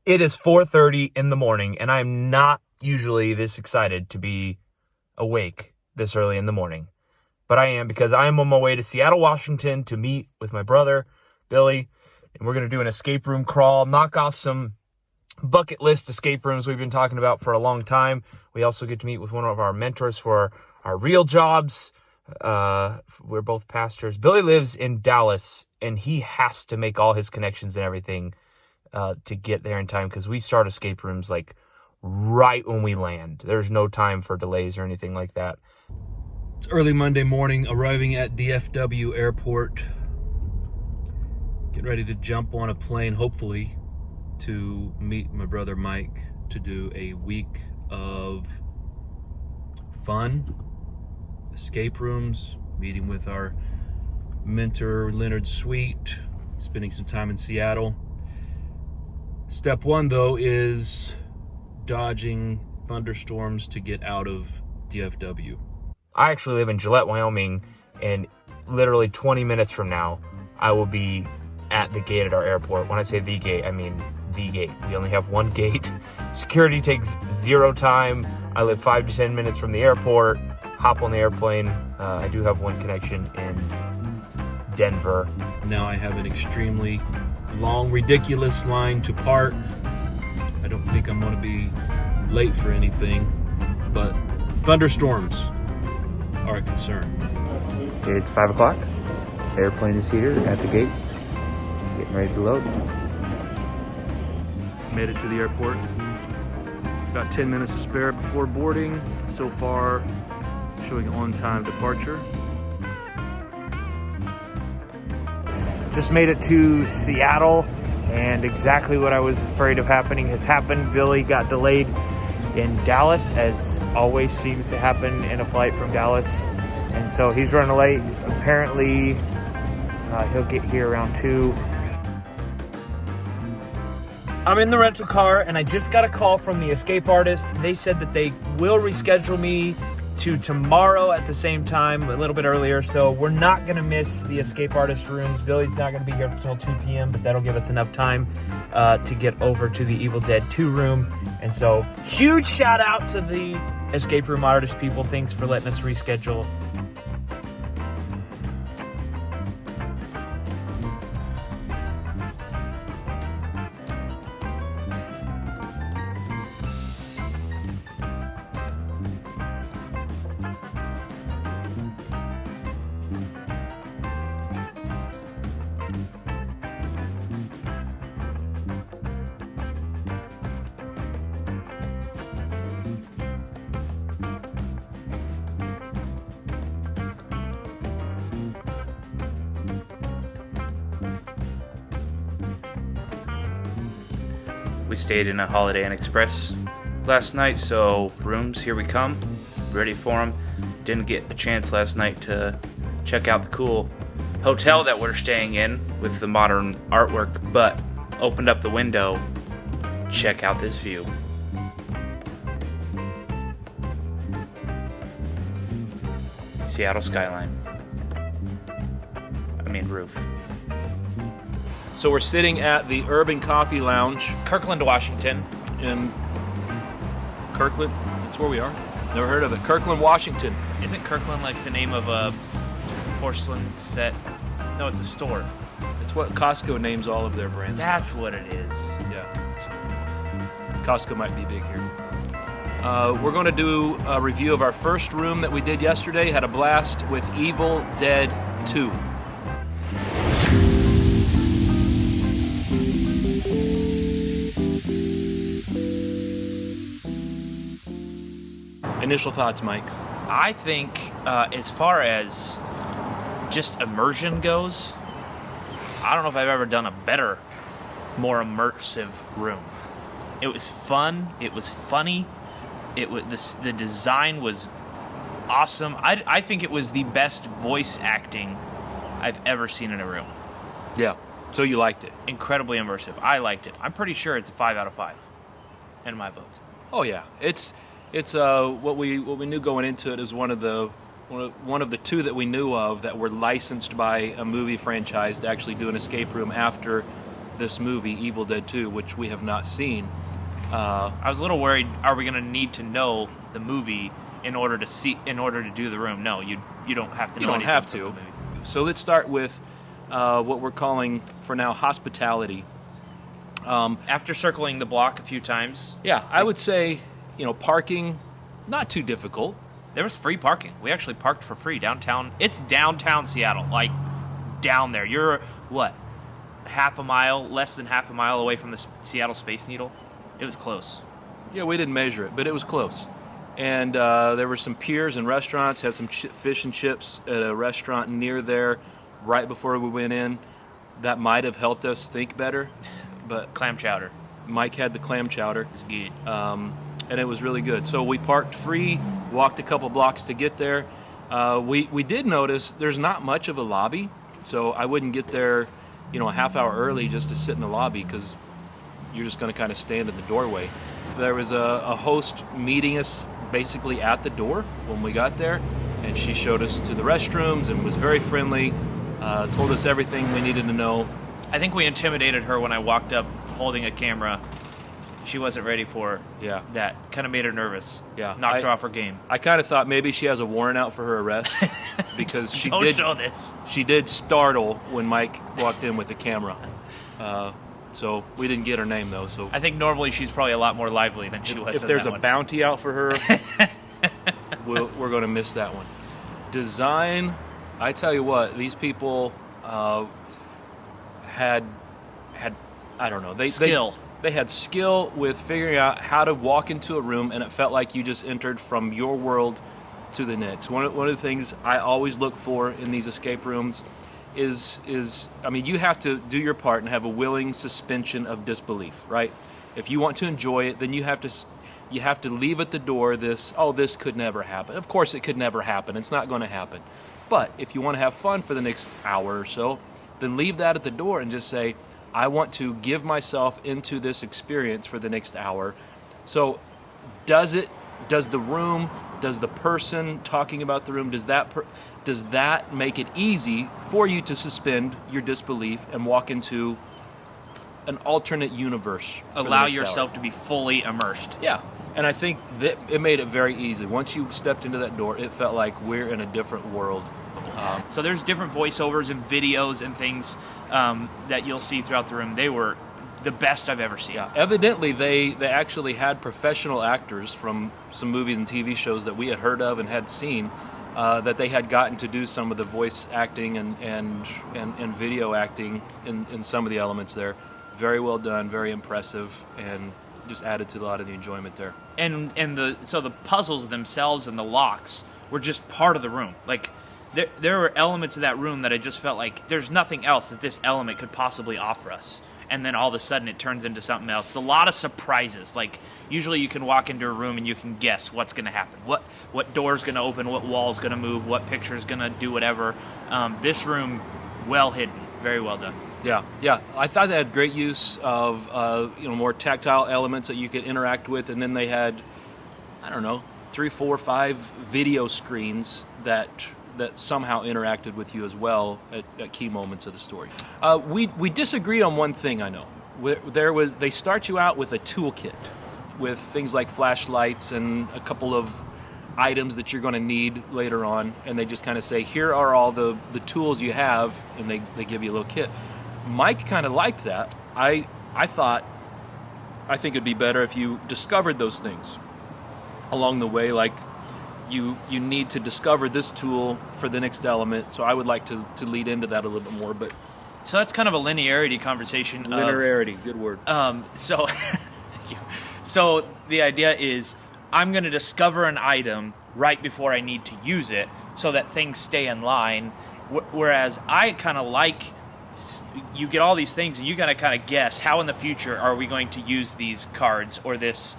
It is 4:30 in the morning, and I'm not usually this excited to be awake this early in the morning. But I am, because I am on my way to Seattle, Washington to meet with my brother, Billy, and we're going to do an escape room crawl, knock off some bucket list escape rooms we've been talking about for a long time. We also get to meet with one of our mentors for our real jobs. We're both pastors. Billy lives in Dallas, and he has to make all his connections and everything to get there in time, because we start escape rooms like right when we land. There's no time for delays or anything like that. It's early Monday morning, arriving at DFW Airport. Getting ready to jump on a plane, hopefully, to meet my brother Mike to do a week of fun, escape rooms, meeting with our mentor Leonard Sweet, spending some time in Seattle. Step one, though, is dodging thunderstorms to get out of DFW. I actually live in Gillette, Wyoming, and literally 20 minutes from now, I will be at the gate at our airport. When I say the gate, I mean the gate. We only have one gate. Security takes zero time. I live 5 to 10 minutes from the airport. Hop on the airplane. I do have one connection in Denver. Now I have an extremely long, ridiculous line to park. I don't think I'm going to be late for anything, but thunderstorms are a concern. It's 5 o'clock. Airplane is here at the gate. Getting ready to load. Made it to the airport. About 10 minutes to spare before boarding. So far, showing on-time departure. Just made it to Seattle, and exactly what I was afraid of happening has happened. Billy got delayed in Dallas, as always seems to happen in a flight from Dallas, and so he's running late. Apparently, he'll get here around 2. I'm in the rental car, and I just got a call from the escape artist. They said that they will reschedule me to tomorrow at the same time, a little bit earlier, so we're not going to miss the escape artist rooms. Billy's not going to be here until 2 p.m., but that'll give us enough time to get over to the Evil Dead 2 room. And so, huge shout out to the escape room artist people. Thanks for letting us reschedule. We stayed in a Holiday Inn Express last night, so rooms, here we come, ready for them. Didn't get a chance last night to check out the cool hotel that we're staying in with the modern artwork, but opened up the window, check out this view. Seattle skyline. I mean roof. So we're sitting at the Urban Coffee Lounge Kirkland, Washington. in Kirkland. That's where we are. Never heard of it. Kirkland, Washington. Isn't Kirkland like the name of a porcelain set? No, it's a store. It's what Costco names all of their brands. That's what it is. Yeah. Costco might be big here. We're going to do a review of our first room that we did yesterday. Had a blast with Evil Dead 2. Initial thoughts, Mike? I think as far as just immersion goes, I don't know if I've ever done a better, more immersive room. It was fun. It was funny. The design was awesome. I think it was the best voice acting I've ever seen in a room. Yeah. So you liked it? Incredibly immersive. I liked it. I'm pretty sure it's a 5 out of 5 in my book. Oh yeah. It's what we knew going into it is one of the two that we knew of that were licensed by a movie franchise to actually do an escape room after this movie, Evil Dead 2, which we have not seen. I was a little worried. Are we going to need to know the movie in order to do the room? No, you don't have to. You know don't anything have from to. the movie. So let's start with what we're calling for now hospitality. After circling the block a few times, Yeah, I would say, parking, not too difficult. there was free parking. We actually parked for free downtown. It's downtown Seattle, like down there. You're what, less than half a mile away from the Seattle Space Needle. It was close. Yeah, we didn't measure it, but it was close. And there were some piers and restaurants, had some fish and chips at a restaurant near there right before we went in. That might have helped us think better, but Clam chowder Mike had the clam chowder, is good. and it was really good. So we parked free, walked a couple blocks to get there. We did notice there's not much of a lobby, so I wouldn't get there, a half hour early just to sit in the lobby because you're just going to kind of stand in the doorway. There was a host meeting us basically at the door when we got there, and she showed us to the restrooms and was very friendly, told us everything we needed to know. I think we intimidated her when I walked up holding a camera. She wasn't ready for Yeah. that. Kind of made her nervous. Yeah. Knocked her off her game. I kind of thought maybe she has a warrant out for her arrest because she Don't did. show this. She did startle when Mike walked in with the camera. So we didn't get her name though. So I think normally she's probably a lot more lively than she was. if in there's that a one. bounty out for her, we're going to miss that one. Design, I tell you what, these people had I don't know, Skill. They had skill with figuring out how to walk into a room, and it felt like you just entered from your world to the next. One of the things I always look for in these escape rooms is you have to do your part and have a willing suspension of disbelief, right? If you want to enjoy it, then you have to leave at the door this could never happen. Of course it could never happen. It's not going to happen. But if you want to have fun for the next hour or so, then leave that at the door and just say, I want to give myself into this experience for the next hour. So does the room, does the person talking about the room, does that make it easy for you to suspend your disbelief and walk into an alternate universe? Allow yourself to be fully immersed. Yeah. And I think that it made it very easy. Once you stepped into that door, it felt like we're in a different world. So there's different voiceovers and videos and things that you'll see throughout the room. They were the best I've ever seen. Yeah, evidently they actually had professional actors from some movies and TV shows that we had heard of and had seen that they had gotten to do some of the voice acting and video acting in some of the elements there. Very well done, very impressive, and just added to a lot of the enjoyment there. And the puzzles themselves and the locks were just part of the room. Like there were elements of that room that I just felt like there's nothing else that this element could possibly offer us. And then all of a sudden it turns into something else. It's a lot of surprises. Like usually you can walk into a room and you can guess what's going to happen. What door's going to open, what wall's going to move, what picture's going to do whatever. This room, well hidden, very well done. Yeah. I thought they had great use of more tactile elements that you could interact with, and then they had, 3, 4, 5 video screens that somehow interacted with you as well at key moments of the story. We disagreed on one thing, I know. They start you out with a toolkit with things like flashlights and a couple of items that you're going to need later on, and they just kind of say, here are all the tools you have, and they give you a little kit. Mike kind of liked that. I think it'd be better if you discovered those things along the way, like you need to discover this tool for the next element. So I would like to lead into that a little bit more. But so that's kind of a linearity conversation. Linearity, good word. So thank you. So the idea is I'm going to discover an item right before I need to use it so that things stay in line. Whereas I kind of like, you get all these things and you got to kind of guess how in the future are we going to use these cards or these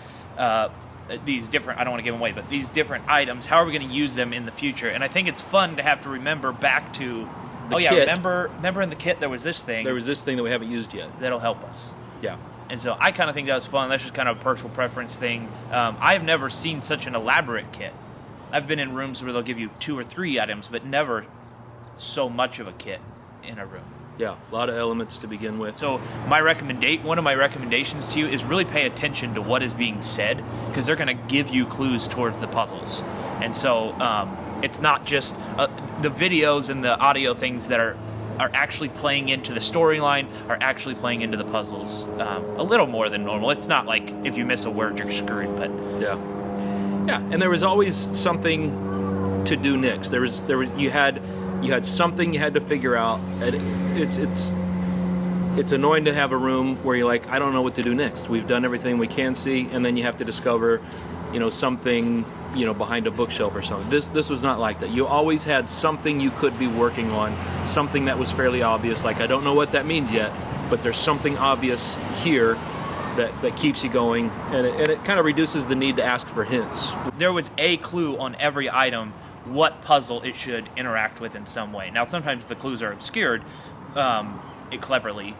different, I don't want to give them away, but these different items, how are we going to use them in the future? And I think it's fun to have to remember back to, kit. remember in the kit there was this thing. There was this thing that we haven't used yet. That'll help us. Yeah. And so I kind of think that was fun. That's just kind of a personal preference thing. I've never seen such an elaborate kit. I've been in rooms where they'll give you 2 or 3 items, but never so much of a kit in a room. Yeah, a lot of elements to begin with. So one of my recommendations to you is really pay attention to what is being said, because they're going to give you clues towards the puzzles. And so it's not just the videos and the audio things that are actually playing into the storyline, are actually playing into the puzzles a little more than normal. It's not like if you miss a word you're screwed, but yeah, and there was always something to do next. There was you had something you had to figure out. It's annoying to have a room where you're like, I don't know what to do next. We've done everything we can see, and then you have to discover, something, behind a bookshelf or something. This was not like that. You always had something you could be working on, something that was fairly obvious. Like, I don't know what that means yet, but there's something obvious here that keeps you going, and it kind of reduces the need to ask for hints. There was a clue on every item what puzzle it should interact with in some way. Now, sometimes the clues are obscured cleverly,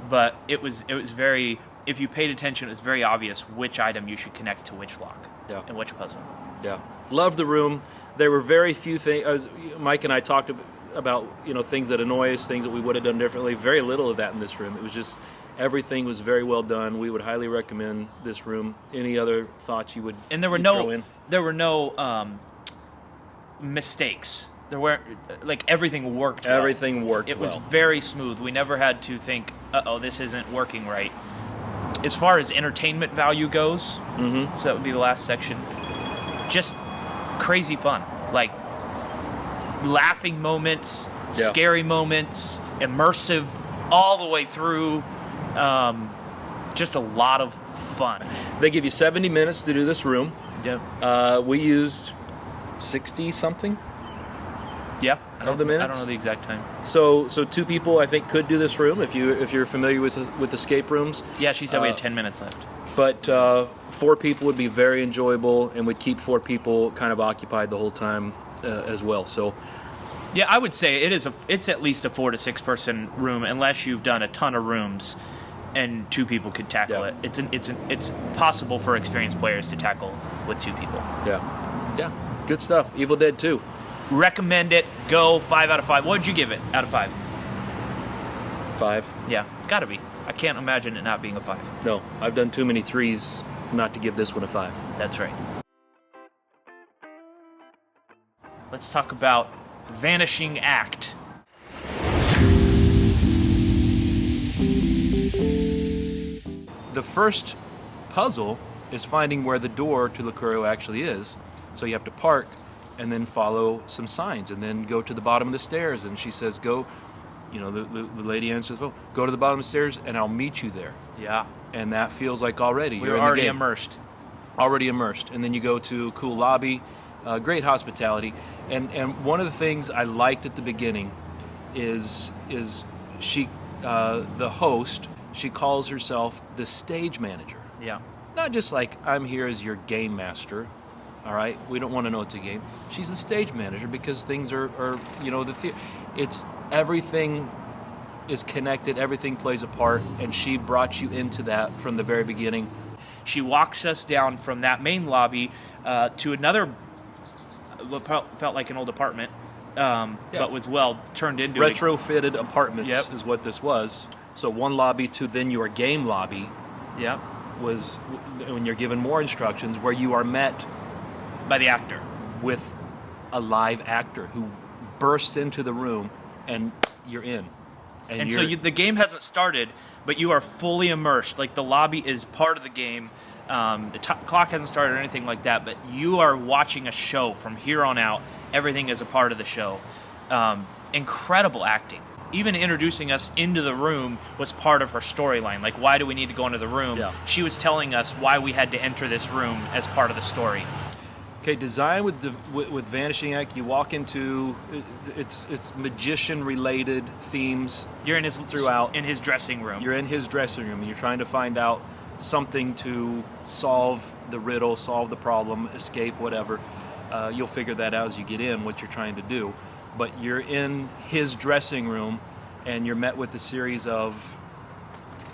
but it was very, if you paid attention, it was very obvious which item you should connect to which lock and which puzzle. Yeah. Loved the room. There were very few things. Mike and I talked about, things that annoy us, things that we would have done differently. Very little of that in this room. It was just, everything was very well done. We would highly recommend this room. Any other thoughts you would throw in? There were no mistakes. There weren't, like, everything worked well. Everything worked well. It was very smooth. We never had to think, this isn't working right. As far as entertainment value goes, so that would be the last section, just crazy fun. Like, laughing moments, scary moments, immersive all the way through. Just a lot of fun. They give you 70 minutes to do this room. Yeah. We used 60-something. Yeah, of the minutes. I don't know the exact time. So 2 people, I think, could do this room if you're familiar with escape rooms. Yeah, she said we had 10 minutes left. But 4 people would be very enjoyable, and would keep 4 people kind of occupied the whole time as well. So, yeah, I would say it's at least a 4 to 6 person room, unless you've done a ton of rooms, and 2 people could tackle it. It's possible for experienced players to tackle with 2 people. Yeah, good stuff. Evil Dead 2. Recommend it. Go 5 out of 5. What would you give it out of 5? 5. Yeah, it's got to be. I can't imagine it not being a 5. No, I've done too many 3s not to give this one a 5. That's right. Let's talk about Vanishing Act. The first puzzle is finding where the door to Locurio actually is. So you have to park and then follow some signs, and then go to the bottom of the stairs. And she says, go, the lady answers the phone, go to the bottom of the stairs and I'll meet you there. Yeah. And that feels like already. We're already immersed. Already immersed. And then you go to cool lobby, great hospitality. And one of the things I liked at the beginning is she, the host, she calls herself the stage manager. Yeah. Not just like, I'm here as your game master. All right, we don't want to know it's a game. She's the stage manager, because things are it's everything is connected, everything plays a part, and she brought you into that from the very beginning. She walks us down from that main lobby to another, felt like an old apartment, but was well turned into retrofitted apartments. Is what this was. So one lobby to then your game lobby. Yeah, was when you're given more instructions, where you are met by the actor, with a live actor who bursts into the room, and you're in. And so the game hasn't started, but you are fully immersed. Like, the lobby is part of the game. The clock hasn't started or anything like that, but you are watching a show from here on out. Everything is a part of the show. Incredible acting. Even introducing us into the room was part of her storyline. Like, why do we need to go into the room? Yeah. She was telling us why we had to enter this room as part of the story. Okay, design with Vanishing Act, you walk into, it's magician-related themes. You're in his throughout. In his dressing room. You're in his dressing room, and you're trying to find out something to solve the riddle, solve the problem, escape, whatever. You'll figure that out as you get in, what you're trying to do. But you're in his dressing room, and you're met with a series of,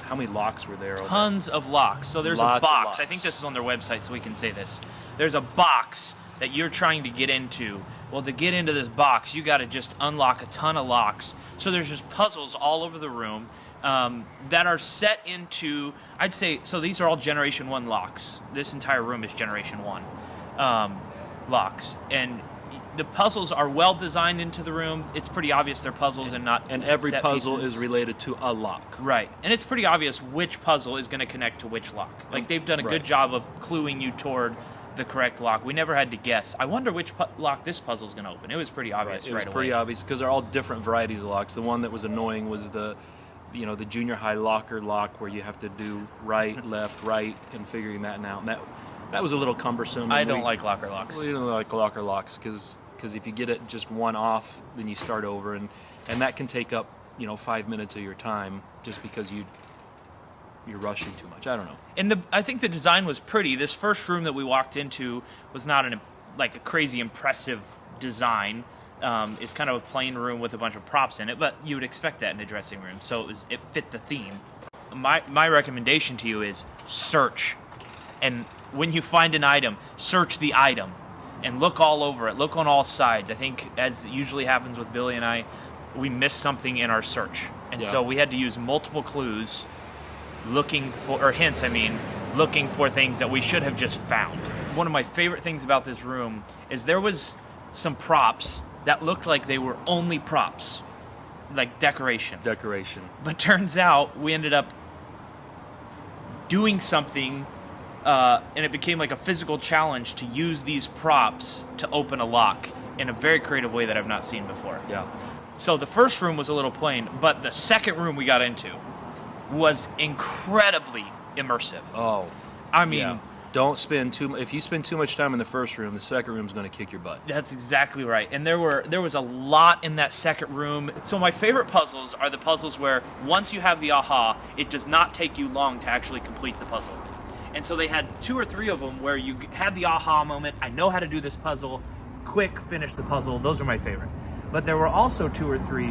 how many locks were there? Tons of locks. So there's Lots a of box. locks. I think this is on their website, so we can say this. There's a box that you're trying to get into Well, to get into this box, you got to just unlock a ton of locks. So there's just puzzles all over the room that are set into, I'd say, so these are all Generation 1 locks. This entire room is Generation 1 locks. And the puzzles are well designed into the room. It's pretty obvious they're puzzles and not And every set puzzle pieces. is related to a lock. Right. And it's pretty obvious which puzzle is going to connect to which lock. Like, they've done a good job of cluing you toward the correct lock. We never had to guess. I wonder which lock this puzzle's going to open. It was pretty obvious It right was pretty away. obvious because they're all different varieties of locks. The one that was annoying was the junior high locker lock where you have to do right, left, right, and figuring that out. And that was a little cumbersome. I don't like locker locks. We don't like locker locks because if you get it just one off, then you start over, and that can take up 5 minutes of your time just because you're rushing too much. I don't know. And I think the design was pretty. This first room that we walked into was not a crazy impressive design. It's kind of a plain room with a bunch of props in it, but you would expect that in a dressing room. So it fit the theme. My recommendation to you is search. And when you find an item, search the item and look all over it. Look on all sides. I think, as usually happens with Billy and I, we missed something in our search. And so we had to use multiple clues looking for things that we should have just found. One of my favorite things about this room is there was some props that looked like they were only props, like decoration. But turns out we ended up doing something, and it became like a physical challenge to use these props to open a lock in a very creative way that I've not seen before. Yeah. So the first room was a little plain, but the second room we got into was incredibly immersive. Oh. I mean, don't spend if you spend too much time in the first room, the second room's going to kick your butt. That's exactly right. And there was a lot in that second room. So my favorite puzzles are the puzzles where once you have the aha, it does not take you long to actually complete the puzzle. And so they had 2 or 3 of them where you had the aha moment. I know how to do this puzzle. Quick, finish the puzzle. Those are my favorite. But there were also 2 or 3,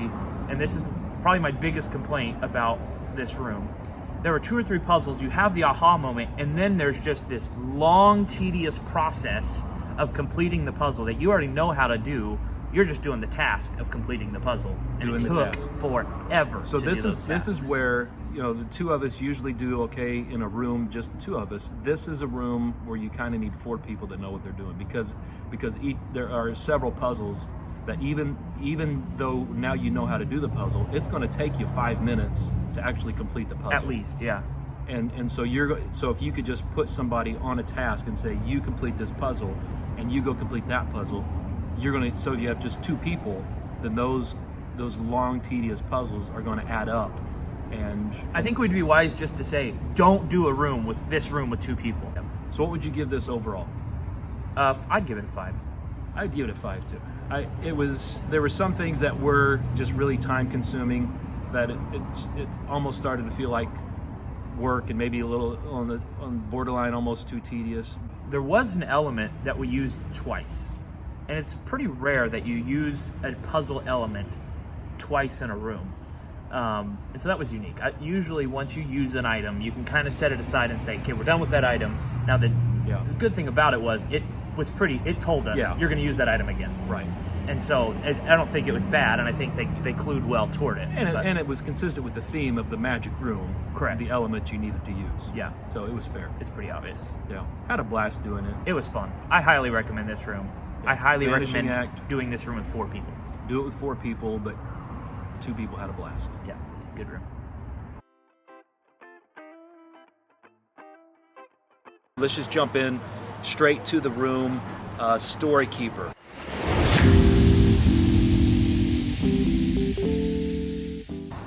and this is probably my biggest complaint about this room. There were 2 or 3 puzzles. You have the aha moment, and then there's just this long, tedious process of completing the puzzle that you already know how to do. You're just doing the task of completing the puzzle, and it took forever. So this is where the 2 of us usually do okay in a room, just the 2 of us. This is a room where you kind of need 4 people that know what they're doing because there are several puzzles that even though now you know how to do the puzzle, it's going to take you 5 minutes to actually complete the puzzle. At least, yeah. And so if you could just put somebody on a task and say, you complete this puzzle and you go complete that puzzle, so if you have just 2 people, then those long, tedious puzzles are going to add up. And I think we'd be wise just to say, don't do a room with 2 people. So what would you give this overall? I'd give it a 5. I'd give it a 5 too. There were some things that were just really time consuming, that it almost started to feel like work and maybe a little on borderline almost too tedious. There was an element that we used twice, and it's pretty rare that you use a puzzle element twice in a room. And so that was unique. Usually once you use an item, you can kind of set it aside and say, okay, we're done with that item. Now the good thing about it was it told us you're going to use that item again. Right. And so I don't think it was bad, and I think they clued well toward it. And it was consistent with the theme of the magic room. Correct. The element you needed to use. Yeah. So it was fair. It's pretty obvious. Yeah. Had a blast doing it. It was fun. I highly recommend this room. Yeah. I highly Vanishing recommend Act. doing this room with 4 people. Do it with 4 people, but 2 people had a blast. Yeah, it's a good room. Let's just jump in straight to the room. Storykeeper.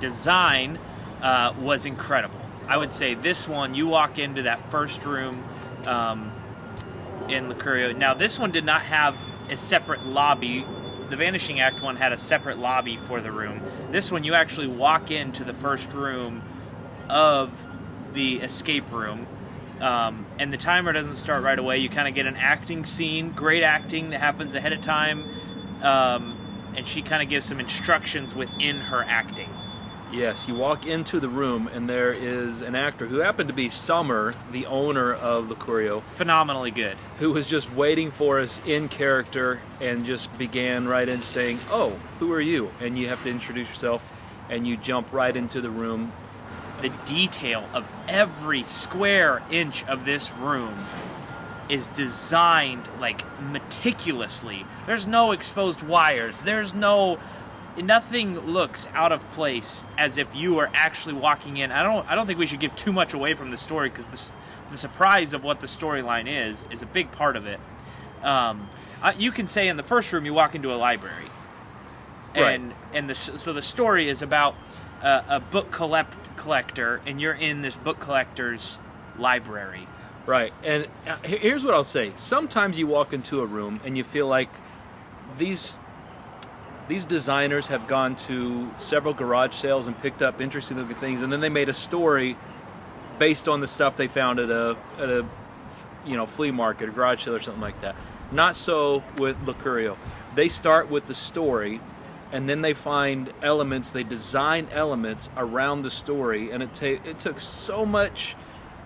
Design was incredible. I would say this one, you walk into that first room in Locurio. Now, this one did not have a separate lobby. The Vanishing Act one had a separate lobby for the room. This one, you actually walk into the first room of the escape room, and the timer doesn't start right away. You kind of get an acting scene, great acting that happens ahead of time, and she kind of gives some instructions within her acting. Yes, you walk into the room and there is an actor who happened to be Summer, the owner of Locurio, Phenomenally good. who was just waiting for us in character and just began right in saying, "Oh, who are you?" And you have to introduce yourself, and you jump right into the room. The detail of every square inch of this room is designed like meticulously. There's no exposed wires. Nothing looks out of place as if you are actually walking in. I don't think we should give too much away from the story, because the surprise of what the storyline is a big part of it. You can say in the first room you walk into a library, and so the story is about a book collector, and you're in this book collector's library. Right, and here's what I'll say. Sometimes you walk into a room and you feel like these designers have gone to several garage sales and picked up interesting looking things, and then they made a story based on the stuff they found at a flea market, a garage sale, or something like that. Not so with Locurio. They start with the story, and then they find elements. They design elements around the story, and it took so much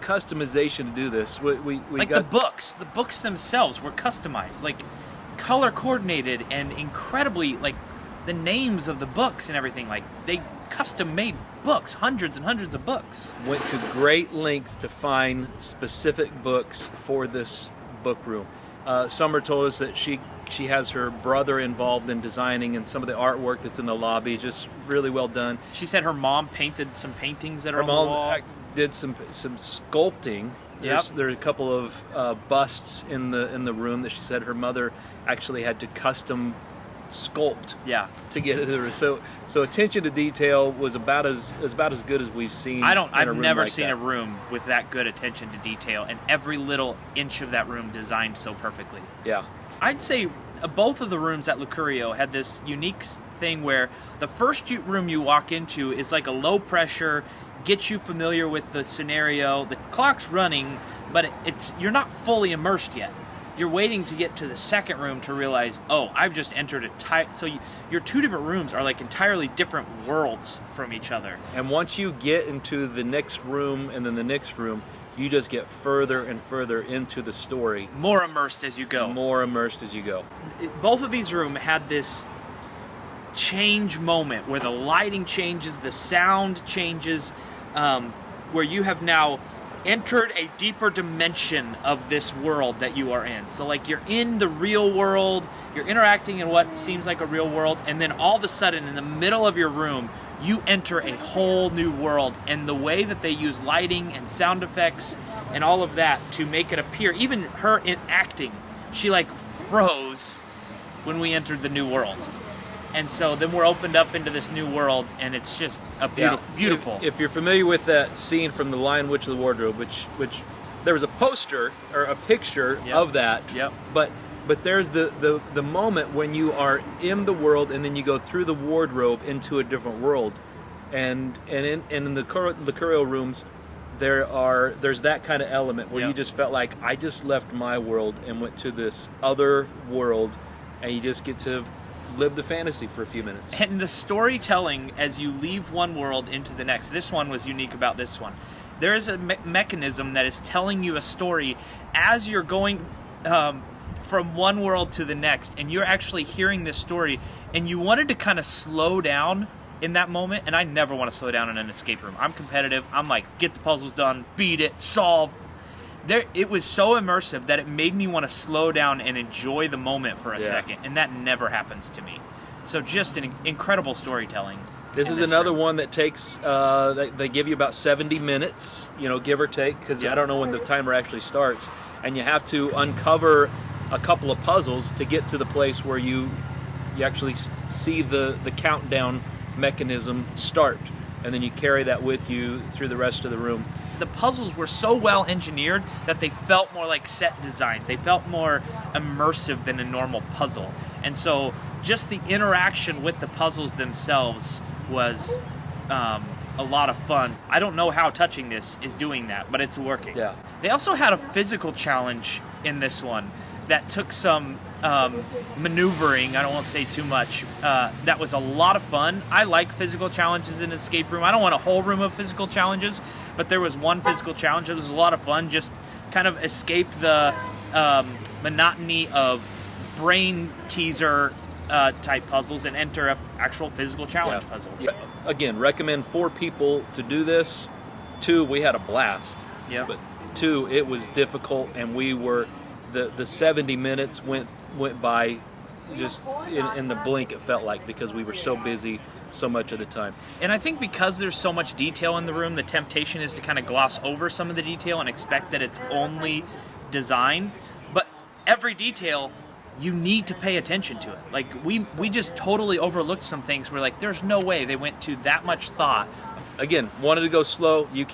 customization to do this. We like got the books themselves were customized, like color coordinated, and incredibly, like, the names of the books and everything, like they custom made books, hundreds and hundreds of books. Went to great lengths to find specific books for this book room. Summer told us that she has her brother involved in designing, and some of the artwork that's in the lobby, just really well done. She said her mom painted some paintings that are Her on the mom wall. did some sculpting. There's a couple of busts in the room that she said her mother actually had to custom sculpt to get it. So attention to detail was about as good as we've seen. I've never seen a room with that good attention to detail, and every little inch of that room designed so perfectly. Yeah. I'd say both of the rooms at Locurio had this unique thing where the first room you walk into is like a low pressure, get you familiar with the scenario. The clock's running, but you're not fully immersed yet. You're waiting to get to the second room to realize, oh, I've just entered so your two different rooms are like entirely different worlds from each other. And once you get into the next room and then the next room, you just get further and further into the story. More immersed as you go. Both of these rooms had this change moment where the lighting changes, the sound changes, where you have now entered a deeper dimension of this world that you are in. So like you're in the real world, you're interacting in what seems like a real world, and then all of a sudden in the middle of your room, you enter a whole new world. And the way that they use lighting and sound effects and all of that to make it appear, even her in acting, she like froze when we entered the new world. And so then we're opened up into this new world, and it's just a beautiful. If you're familiar with that scene from The Lion, Witch, of the Wardrobe, which there was a poster or a picture of that. Yep. But there's the moment when you are in the world, and then you go through the wardrobe into a different world, and in the Locurio rooms, there's that kind of element where you just felt like I just left my world and went to this other world, and you just get to live the fantasy for a few minutes. And the storytelling as you leave one world into the next. This one was unique about this one. There is a mechanism that is telling you a story as you're going from one world to the next, and you're actually hearing this story, and you wanted to kind of slow down in that moment. And I never want to slow down in an escape room. I'm competitive. I'm like, get the puzzles done, beat it, solve. It was so immersive that it made me want to slow down and enjoy the moment for a second, and that never happens to me. So just an incredible storytelling. This is another one that takes, they give you about 70 minutes, give or take, because I don't know when the timer actually starts, and you have to uncover a couple of puzzles to get to the place where you actually see the countdown mechanism start, and then you carry that with you through the rest of the room. The puzzles were so well engineered that they felt more like set designs. They felt more immersive than a normal puzzle. And so just the interaction with the puzzles themselves was a lot of fun. I don't know how touching this is doing that, but it's working. Yeah. They also had a physical challenge in this one. that took some maneuvering. I don't want to say too much. That was a lot of fun. I like physical challenges in an escape room. I don't want a whole room of physical challenges, but there was one physical challenge that was a lot of fun. Just kind of escape the monotony of brain teaser type puzzles and enter an actual physical challenge puzzle. Yeah. Again, recommend 4 people to do this. 2, we had a blast. Yeah. But 2, it was difficult, and we were the 70 minutes went by just in the blink, it felt like, because we were so busy so much of the time. And I think because there's so much detail in the room, the temptation is to kind of gloss over some of the detail and expect that it's only design. But every detail, you need to pay attention to it. Like, we just totally overlooked some things. We're like, there's no way they went to that much thought. Again, wanted to go slow. You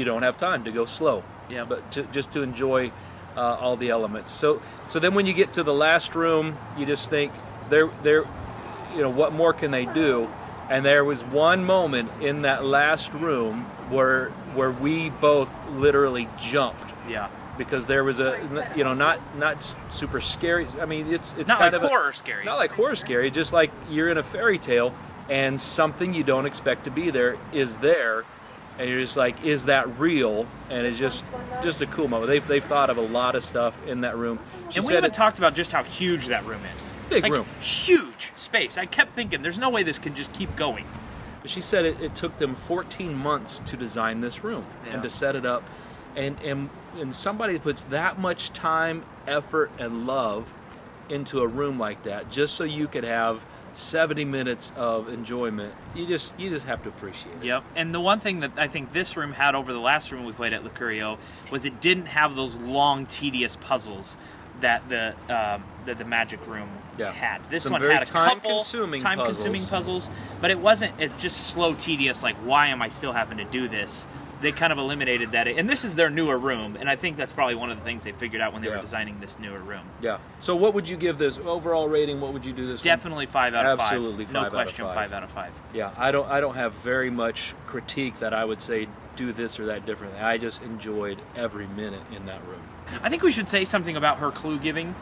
don't have time to go slow. Yeah. But just to enjoy all the elements. So then when you get to the last room, you just think, what more can they do? And there was one moment in that last room where we both literally jumped. Yeah. Because there was not super scary. I mean, it's not kind like of horror scary. Not like horror scary, just like you're in a fairy tale and something you don't expect to be there is there, and you're just like, is that real? And it's just a cool moment. They've thought of a lot of stuff in that room. And we haven't talked about just how huge that room is. Big room. Huge space. I kept thinking, there's no way this can just keep going. But she said it took them 14 months to design this room and to set it up. And somebody puts that much time, effort, and love into a room like that just so you could have 70 minutes of enjoyment, you just have to appreciate it. Yep. And the one thing that I think this room had over the last room we played at Locurio was it didn't have those long, tedious puzzles that the Magic Room had. This Some one very had a couple time-consuming puzzles, but it wasn't. It's just slow, tedious. Like, why am I still having to do this? They kind of eliminated that. And this is their newer room, and I think that's probably one of the things they figured out when they were designing this newer room. Yeah. So what would you give this overall rating? What would you do this? Definitely 5 out of 5. Absolutely 5 out of 5. No question, 5 out of 5. Yeah, I don't have very much critique that I would say do this or that differently. I just enjoyed every minute in that room. I think we should say something about her clue giving.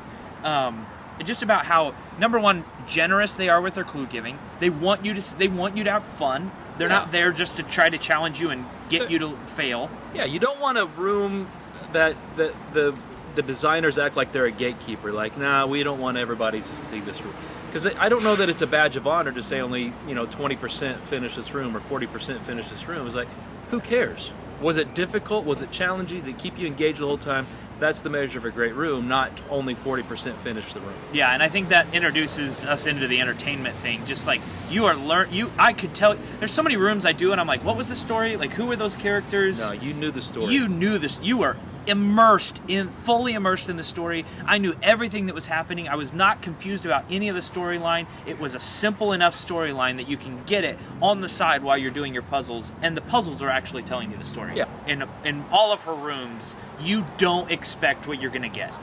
Just about how, number one, generous they are with their clue giving. They want you to have fun. They're not there just to try to challenge you and get you to fail. Yeah, you don't want a room that the designers act like they're a gatekeeper. Like, nah, we don't want everybody to succeed this room. Because I don't know that it's a badge of honor to say only 20% finish this room or 40% finish this room. It's like, who cares? Was it difficult? Was it challenging? Did it keep you engaged the whole time? That's the measure of a great room, not only 40% finish the room. Yeah, and I think that introduces us into the entertainment thing. Just like I could tell. There's so many rooms I do, and I'm like, what was the story? Like, who were those characters? No, you knew the story. You knew this. You were fully immersed in the story. I knew everything that was happening. I was not confused about any of the storyline. It was a simple enough storyline that you can get it on the side while you're doing your puzzles, and the puzzles are actually telling you the story. Yeah. In all of her rooms, you don't expect what you're going to get.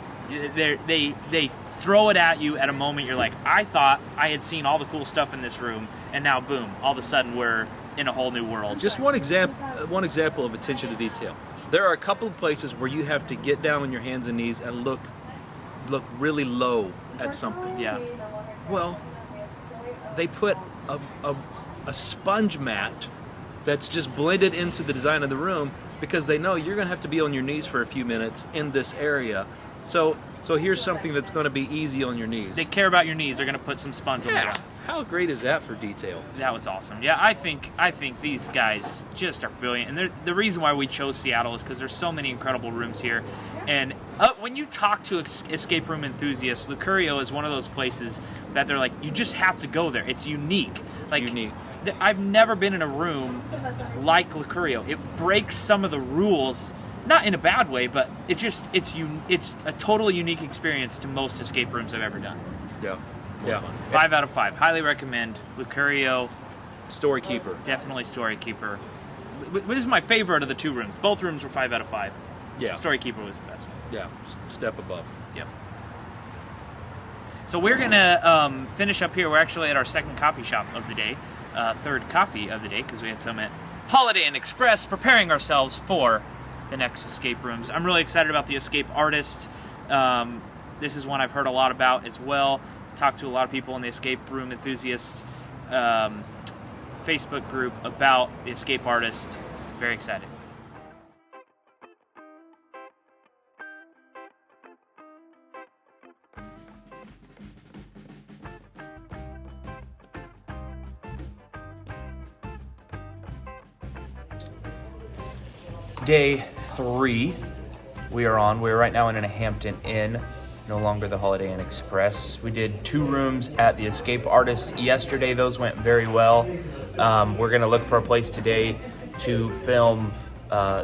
They throw it at you at a moment you're like, I thought I had seen all the cool stuff in this room, and now boom, all of a sudden we're in a whole new world. Just one example of attention to detail. There are a couple of places where you have to get down on your hands and knees and look really low at something. Yeah. Well, they put a sponge mat that's just blended into the design of the room because they know you're going to have to be on your knees for a few minutes in this area. So here's something that's going to be easy on your knees. They care about your knees. They're going to put some sponge on there. How great is that for detail? That was awesome. Yeah, I think these guys just are brilliant. And the reason why we chose Seattle is because there's so many incredible rooms here. And when you talk to escape room enthusiasts, Locurio is one of those places that they're like, you just have to go there. It's unique. Like, unique. I've never been in a room like Locurio. It breaks some of the rules. Not in a bad way, but it's a totally unique experience to most escape rooms I've ever done. Yeah. Fun. 5 out of 5. Highly recommend. Locurio. Storykeeper. Definitely Storykeeper. This is my favorite of the 2 rooms. Both rooms were 5 out of 5. Yeah. Storykeeper was the best one. Yeah. Step above. Yep. So we're going to finish up here. We're actually at our second coffee shop of the day. Third coffee of the day because we had some at Holiday Inn Express, preparing ourselves for the next escape rooms. I'm really excited about the escape artist. This is one I've heard a lot about as well. Talked to a lot of people in the escape room enthusiasts Facebook group about the escape artist. Very excited. Day 3 we are on. We're right now in a Hampton Inn, no longer the Holiday Inn Express. We did 2 rooms at the Escape Artist yesterday. Those went very well. We're going to look for a place today to film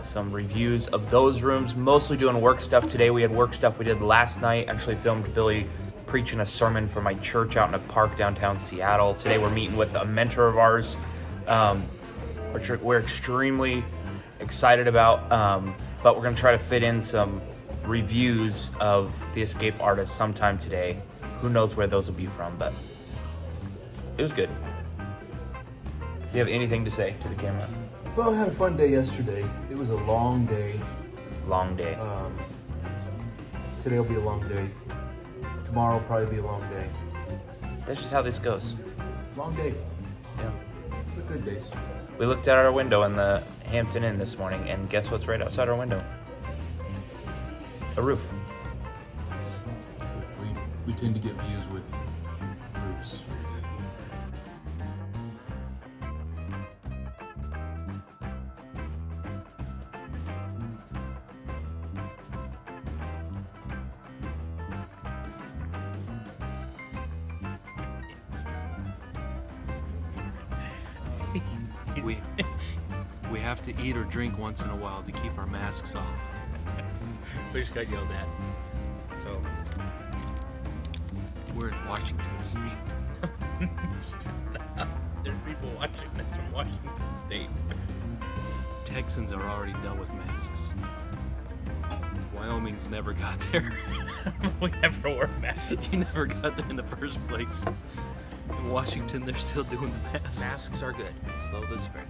some reviews of those rooms, mostly doing work stuff today. We had work stuff we did last night. Actually filmed Billy preaching a sermon for my church out in a park downtown Seattle. Today we're meeting with a mentor of ours, which we're extremely excited about, but we're going to try to fit in some reviews of the Escape Artist sometime today. Who knows where those will be from, but it was good. Do you have anything to say to the camera? Well, I had a fun day yesterday. It was a long day. Long day. Today will be a long day. Tomorrow will probably be a long day. That's just how this goes. Long days. Yeah. But good days. We looked out our window in the Hampton Inn this morning, and guess what's right outside our window? A roof. We tend to get views with roofs. We have to eat or drink once in a while to keep our masks off. We just got yelled at. So We're in Washington State. there's people watching this from Washington State. Texans are already done with masks. Wyoming's never got there. We never wear masks. You never got there in the first place. In Washington, they're still doing the masks. Masks are good. Slow the spread.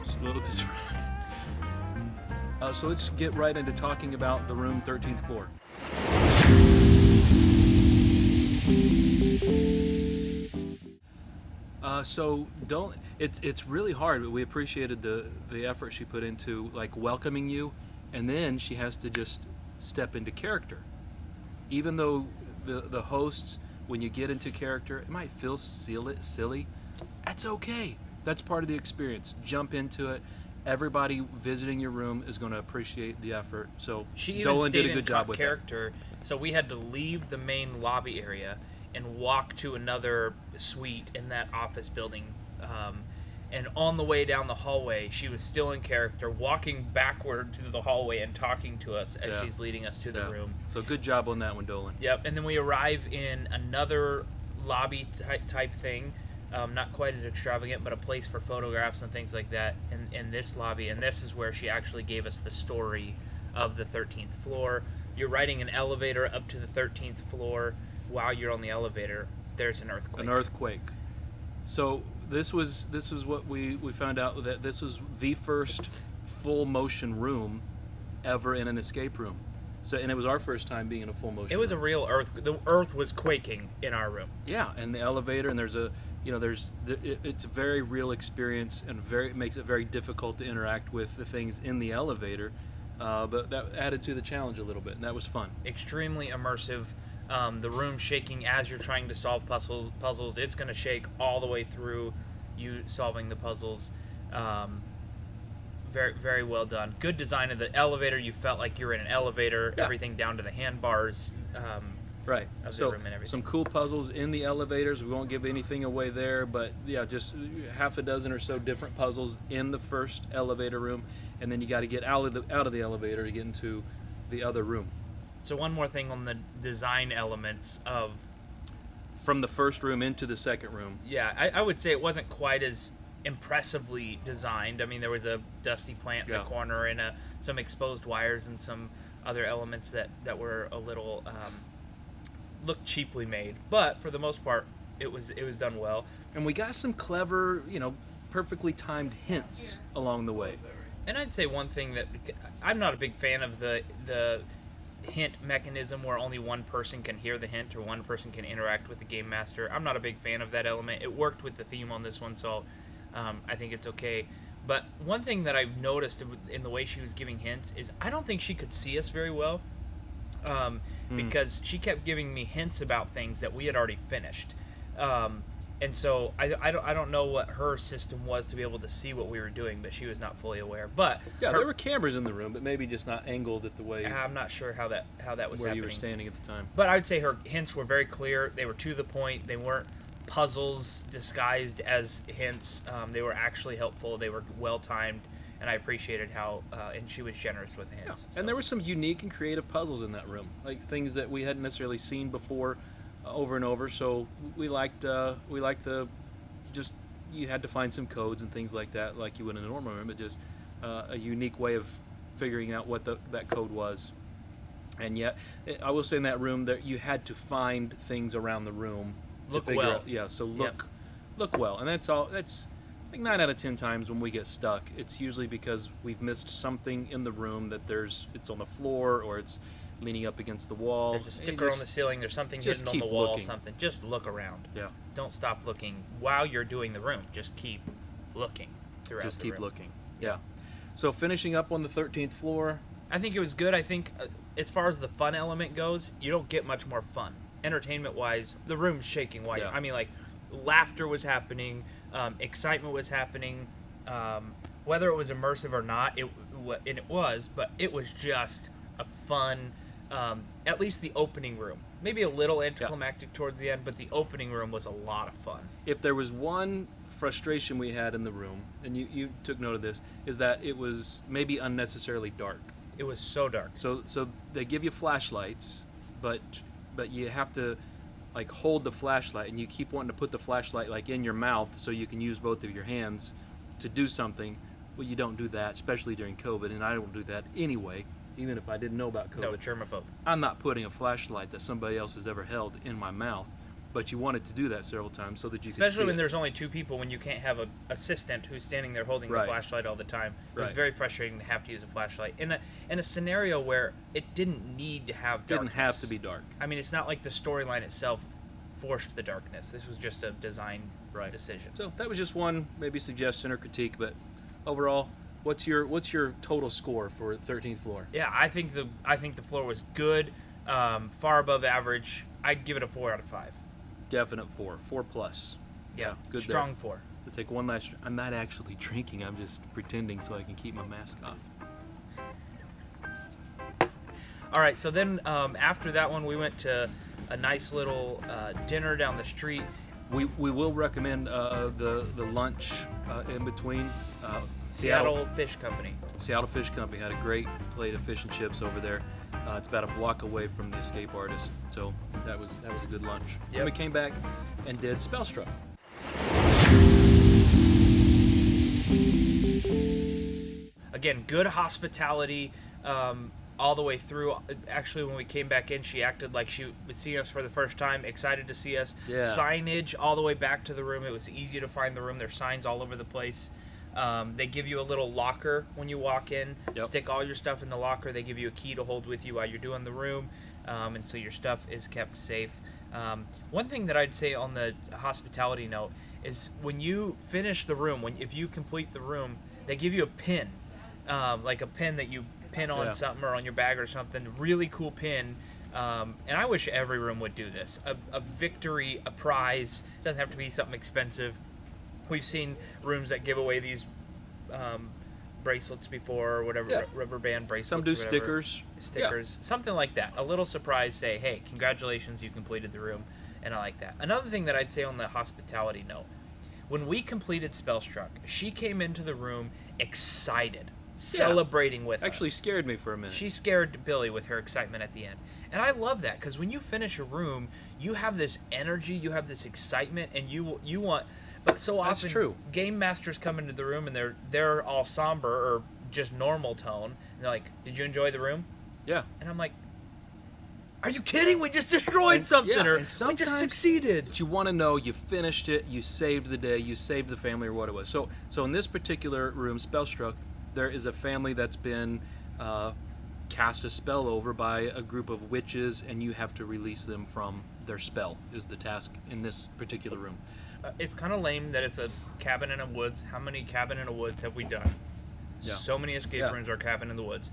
Slow the spread. So let's get right into talking about the room 13th floor. It's really hard, but we appreciated the effort she put into like welcoming you, and then she has to just step into character. Even though the hosts, when you get into character, it might feel silly. That's okay. That's part of the experience. Jump into it. Everybody visiting your room is going to appreciate the effort. So She even Dolan stayed did a good job with that. character, so we had to leave the main lobby area and walk to another suite in that office building. And on the way down the hallway, she was still in character, walking backward to the hallway and talking to us as she's leading us to the room. So good job on that one, Dolan. Yep, and then we arrive in another lobby type thing. Not quite as extravagant, but a place for photographs and things like that in this lobby. And this is where she actually gave us the story of the 13th floor. You're riding an elevator up to the 13th floor. While you're on the elevator, there's an earthquake. An earthquake. So this was what we found out, that this was the first full motion room ever in an escape room. So, and it was our first time being in a full motion It was room. a real earth. The earth was quaking in our room. Yeah, and the elevator, and it's a very real experience, and it makes it very difficult to interact with the things in the elevator. But that added to the challenge a little bit, and that was fun. Extremely immersive. The room shaking as you're trying to solve puzzles. It's going to shake all the way through you solving the puzzles. Very, very well done. Good design of the elevator. You felt like you were in an elevator. Yeah. Everything down to the handbars. Right. Of So the room and everything. some cool puzzles in the elevators. We won't give anything away there, but yeah, just half a dozen or so different puzzles in the first elevator room, and then you got to get out of the elevator to get into the other room. So one more thing on the design elements of... From the first room into the second room. Yeah, I would say it wasn't quite as impressively designed. I mean, there was a dusty plant in the corner and some exposed wires and some other elements that were a little looked cheaply made. But for the most part, it was done well. And we got some clever, perfectly timed hints along the way. And I'd say one thing that I'm not a big fan of the hint mechanism where only one person can hear the hint or one person can interact with the game master. I'm not a big fan of that element. It worked with the theme on this one, so I think it's okay. But one thing that I've noticed in the way she was giving hints is I don't think she could see us very well, because she kept giving me hints about things that we had already finished. And so I don't know what her system was to be able to see what we were doing, but she was not fully aware. But there were cameras in the room, but maybe just not angled at the way. I'm not sure how that was where happening. you were standing at the time. But I would say her hints were very clear. They were to the point. They weren't puzzles disguised as hints. They were actually helpful. They were well timed, and I appreciated how and she was generous with the hints. Yeah. And there were some unique and creative puzzles in that room, like things that we hadn't necessarily seen before. Over and over, so we liked the just you had to find some codes and things like that, like you would in a normal room, but just a unique way of figuring out what that code was. And yet, I will say in that room that you had to find things around the room to Look figure well. out. Yeah, so look well, and that's all. That's like 9 out of 10 times when we get stuck, it's usually because we've missed something in the room that it's on the floor or it's leaning up against the wall. There's a sticker on the ceiling. There's something hidden on the wall. Looking. Something. Just look around. Yeah. Don't stop looking while you're doing the room. Just keep looking throughout. Just the keep room. looking. Yeah. So finishing up on the 13th floor. I think it was good. I think as far as the fun element goes, you don't get much more fun. Entertainment-wise, the room's shaking. Yeah. I mean, like, laughter was happening, excitement was happening. Whether it was immersive or not, it was, but it was just a fun. At least the opening room. Maybe a little anticlimactic towards the end, but the opening room was a lot of fun. If there was one frustration we had in the room, and you took note of this, is that it was maybe unnecessarily dark. It was so dark. So they give you flashlights, but you have to like hold the flashlight, and you keep wanting to put the flashlight like in your mouth so you can use both of your hands to do something. Well, you don't do that, especially during COVID, and I don't do that anyway. Even if I didn't know about COVID. No, germaphobe. I'm not putting a flashlight that somebody else has ever held in my mouth, but you wanted to do that several times so that you could see Especially when it. there's only 2 people, when you can't have an assistant who's standing there holding the flashlight all the time. It was very frustrating to have to use a flashlight in a scenario where it didn't need to have darkness. Didn't have to be dark. I mean, it's not like the storyline itself forced the darkness. This was just a design decision. So that was just one maybe suggestion or critique, but overall, what's your total score for 13th floor? Yeah, I think the floor was good, far above average. I'd give it a 4 out of 5. Definite 4 plus. Yeah, good. Strong there. 4. To take one last. I'm not actually drinking. I'm just pretending so I can keep my mask off. All right, so then after that one, we went to a nice little dinner down the street. We will recommend the lunch in between. Seattle Fish Company. Seattle Fish Company had a great plate of fish and chips over there. It's about a block away from the Escape Artist, so that was a good lunch. Yep. And we came back and did Spellstruck. Again, good hospitality all the way through. Actually, when we came back in, she acted like she was seeing us for the first time, excited to see us. Yeah. Signage all the way back to the room. It was easy to find the room. There's signs all over the place. They give you a little locker when you walk in. Yep. Stick all your stuff in the locker. They give you a key to hold with you while you're doing the room, and so your stuff is kept safe. One thing that I'd say on the hospitality note is when you finish the room, if you complete the room, they give you a pin, like a pin that you pin on something or on your bag or something. Really cool pin. And I wish every room would do this. A victory, a prize. Doesn't have to be something expensive. We've seen rooms that give away these bracelets before, or whatever, rubber band bracelets. Some do stickers. Something like that. A little surprise, say, hey, congratulations, you completed the room, and I like that. Another thing that I'd say on the hospitality note, when we completed Spellstruck, she came into the room excited, celebrating with us. Actually scared me for a minute. She scared Billy with her excitement at the end. And I love that, because when you finish a room, you have this energy, you have this excitement, and you want... But so often, game masters come into the room and they're all somber or just normal tone. And they're like, "Did you enjoy the room?" Yeah. And I'm like, "Are you kidding? We just destroyed something, or we just succeeded." But you want to know you finished it, you saved the day, you saved the family, or what it was. So in this particular room, Spellstruck, there is a family that's been cast a spell over by a group of witches, and you have to release them from their spell, is the task in this particular room. It's kind of lame that it's a cabin in the woods. How many cabin in the woods have we done? Yeah. So many escape Yeah. rooms are cabin in the woods.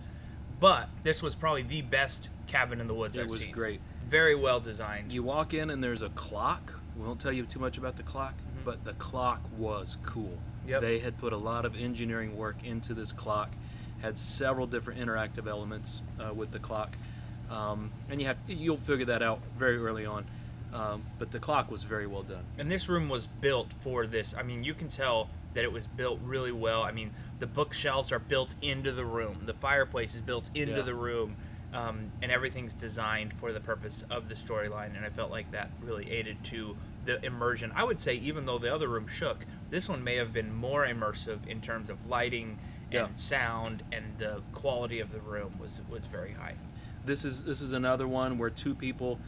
But this was probably the best cabin in the woods I've seen. It was great. Very well designed. You walk in and there's a clock. We won't tell you too much about the clock, but the clock was cool. Yep. They had put a lot of engineering work into this clock, had several different interactive elements with the clock, and you'll figure that out very early on. But the clock was very well done. And this room was built for this. I mean, you can tell that it was built really well. I mean, the bookshelves are built into the room. The fireplace is built into the room. And everything's designed for the purpose of the storyline. And I felt like that really aided to the immersion. I would say even though the other room shook, this one may have been more immersive in terms of lighting and sound, and the quality of the room was very high. This is another one where two people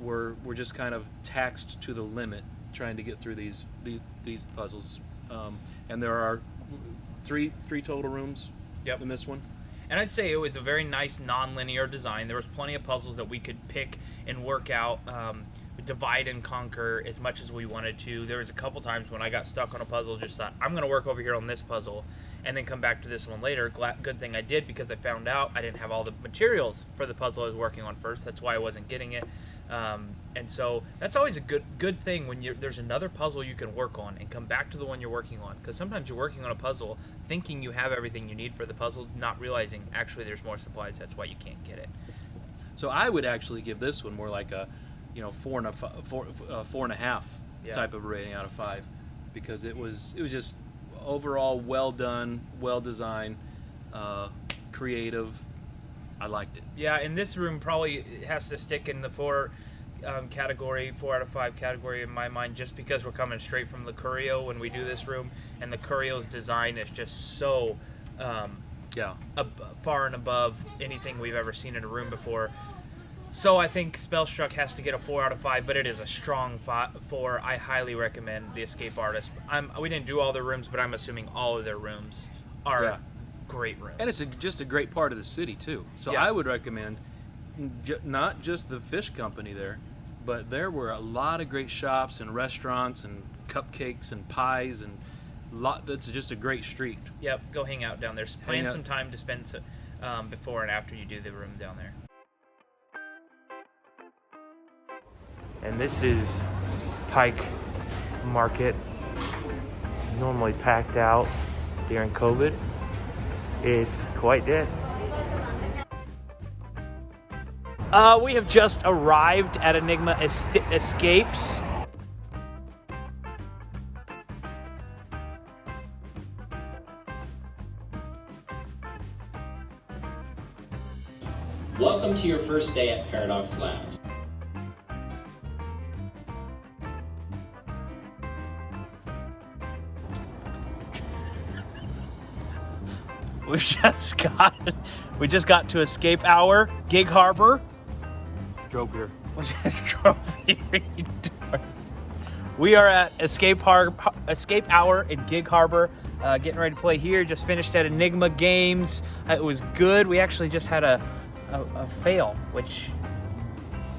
were just kind of taxed to the limit trying to get through these puzzles. And there are three total rooms in this one. And I'd say it was a very nice non-linear design. There was plenty of puzzles that we could pick and work out, divide and conquer as much as we wanted to. There was a couple times when I got stuck on a puzzle, just thought, I'm going to work over here on this puzzle and then come back to this one later. Good thing I did, because I found out I didn't have all the materials for the puzzle I was working on first. That's why I wasn't getting it. And so that's always a good thing when there's another puzzle you can work on and come back to the one you're working on, because sometimes you're working on a puzzle thinking you have everything you need for the puzzle, not realizing actually there's more supplies. That's why you can't get it. So I would actually give this one more like a 4.5 type of rating out of 5, because it was just overall well done, well designed, creative. I liked it. Yeah, and this room probably has to stick in the 4 category, 4 out of 5 category in my mind, just because we're coming straight from Locurio when we do this room, and Locurio's design is just so far and above anything we've ever seen in a room before. So I think Spellstruck has to get a 4 out of 5, but it is a strong 4. I highly recommend The Escape Artist. We didn't do all their rooms, but I'm assuming all of their rooms are great rooms. And it's just a great part of the city too. So I would recommend not just the fish company there, but there were a lot of great shops and restaurants and cupcakes and pies, and that's just a great street. Yep, go hang out down there. Plan some time to spend before and after you do the room down there. And this is Pike Market, normally packed out during COVID. It's quite dead. We have just arrived at Enigma Escapes. Welcome to your first day at Paradox Labs. We just got to Escape Hour, Gig Harbor. Drove here. We just drove here. We are at Escape Hour in Gig Harbor, getting ready to play here. Just finished at Enigma Games. It was good. We actually just had a fail, which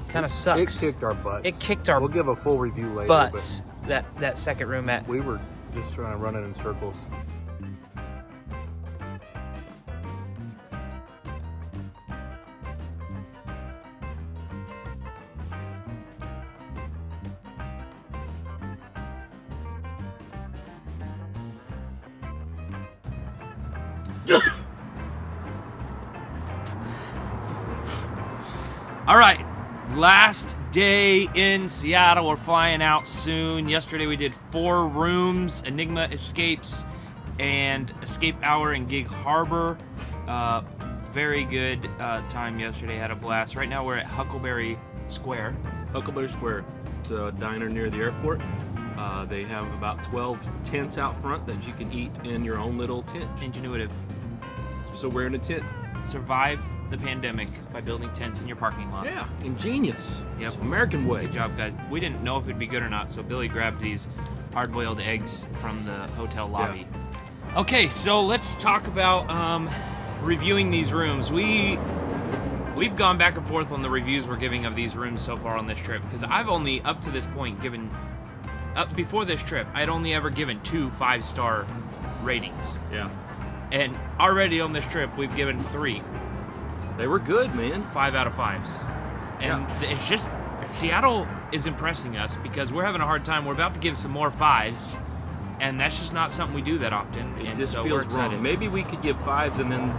kind of sucks. It kicked our butts. It kicked our We'll give a full review later. butts. That second room at. We were just trying to run it in circles. All right, last day in Seattle. We're flying out soon. Yesterday we did 4 rooms, Enigma Escapes and Escape Hour in Gig Harbor. Very good time yesterday. Had a blast. Right now we're at Huckleberry Square. Huckleberry Square. It's a diner near the airport. They have about 12 tents out front that you can eat in your own little tent. Ingenuitive. So we're in a tent. Survive the pandemic by building tents in your parking lot. Yeah, ingenious. Yep. It's American way. Good job, guys. We didn't know if it'd be good or not, so Billy grabbed these hard-boiled eggs from the hotel lobby. Yeah. Okay, so let's talk about reviewing these rooms, we've gone back and forth on the reviews we're giving of these rooms so far on this trip, because I've only, up to this point, before this trip, I'd only ever given 2 5-star ratings. Yeah. And already on this trip, we've given 3. They were good, man. 5 out of 5s. And it's just, Seattle is impressing us because we're having a hard time. We're about to give some more 5s, and that's just not something we do that often. It and just so feels we're excited. wrong. Maybe we could give 5s and then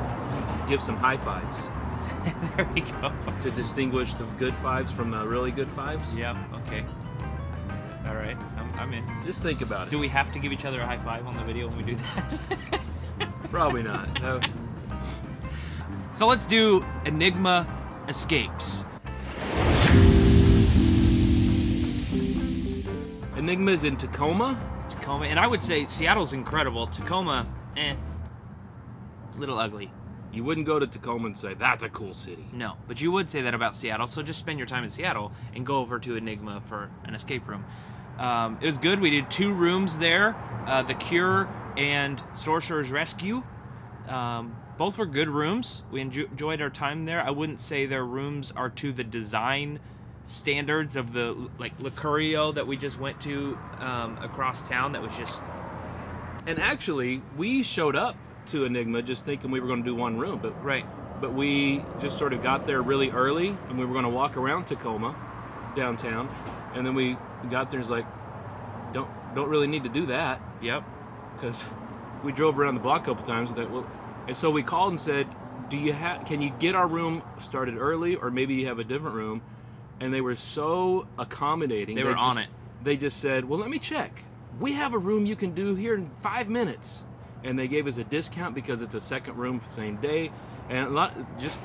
give some high 5s There we go. to distinguish the good 5s from the really good 5s. Yeah, okay. All right, I'm in. Just think about it. Do we have to give each other a high five on the video when we do that? Probably not. No. So let's do Enigma Escapes. Enigma's in Tacoma. Tacoma, and I would say Seattle's incredible. Tacoma, little ugly. You wouldn't go to Tacoma and say, that's a cool city. No, but you would say that about Seattle, so just spend your time in Seattle and go over to Enigma for an escape room. It was good. We did 2 rooms there, The Cure and Sorcerer's Rescue. Both were good rooms. We enjoyed our time there. I wouldn't say their rooms are to the design standards of the Locurio that we just went to across town. That was just... And actually, we showed up to Enigma just thinking we were going to do 1 room, but Right. but we just sort of got there really early, and we were going to walk around Tacoma downtown, and then we got there and was like, don't really need to do that, Yep. because we drove around the block a couple times. And so we called and said, can you get our room started early, or maybe you have a different room? And they were so accommodating. They were on it. They just said, well, let me check. We have a room you can do here in 5 minutes. And they gave us a discount because it's a second room for the same day. And just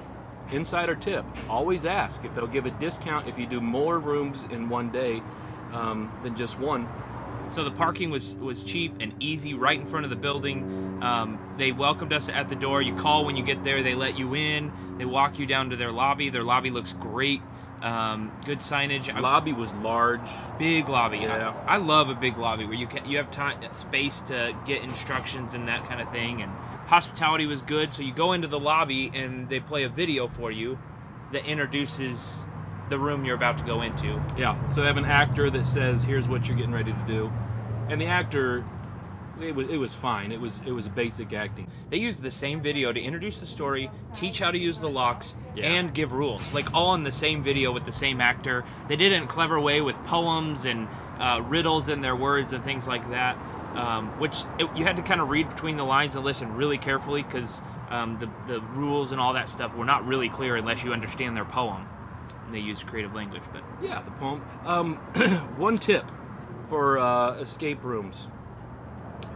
insider tip, always ask if they'll give a discount if you do more rooms in one day than just one. So the parking was cheap and easy right in front of the building. They welcomed us at the door. You call when you get there. They let you in. They walk you down to their lobby. Their lobby looks great. Good signage. Lobby was large. Big lobby. Yeah. I love a big lobby where you have space to get instructions and that kind of thing. And hospitality was good. So you go into the lobby and they play a video for you that introduces the room you're about to go into. Yeah. So they have an actor that says, "Here's what you're getting ready to do," and the actor, it was fine. It was basic acting. They used the same video to introduce the story, teach how to use the locks, Yeah. and give rules. Like all in the same video with the same actor. They did it in a clever way with poems and riddles in their words and things like that. You had to kind of read between the lines and listen really carefully because the rules and all that stuff were not really clear unless you understand their poem. They used creative language, but Yeah, the poem. One tip for escape rooms.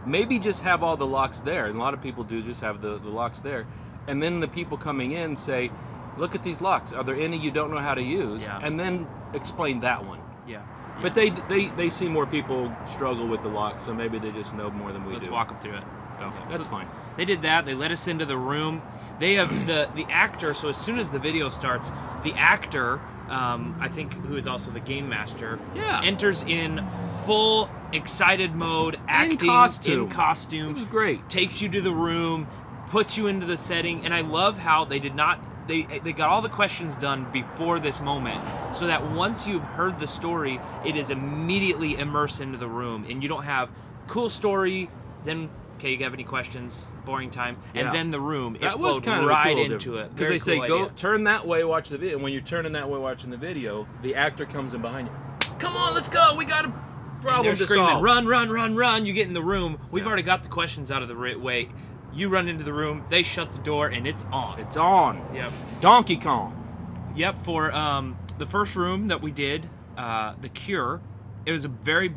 Maybe just have all the locks there, and a lot of people do just have the locks there. And then the people coming in say, look at these locks. Are there any you don't know how to use? Yeah. And then explain that one. yeah. But they see more people struggle with the locks, so maybe they just know more than we Let's do. walk them through it. Oh, that's fine. They did that. They let us into the room. They have the actor. So as soon as the video starts, the actor, I think, who is also the game master, Yeah. enters in full excited mode, acting costume. in costume. It was great. Takes you to the room, puts you into the setting, and I love how they did not. They got all the questions done before this moment, so that once you've heard the story, it is immediately immersed into the room, and you don't have cool story, then. Okay, you have any questions? Boring time, and Yeah. then the room. It That was flowed kind of right cool into it because Very they say cool go idea. turn that way, watch the video. And when you're turning that way, watching the video, the actor comes in behind you. Come on, let's go. We got a And problem they're to screaming, solve. run, run, run, run. You get in the room. We've Yeah. already got the questions out of the way. You run into the room. They shut the door, and it's on. It's on. Yep. Donkey Kong. Yep. For the first room that we did, The Cure, it was a very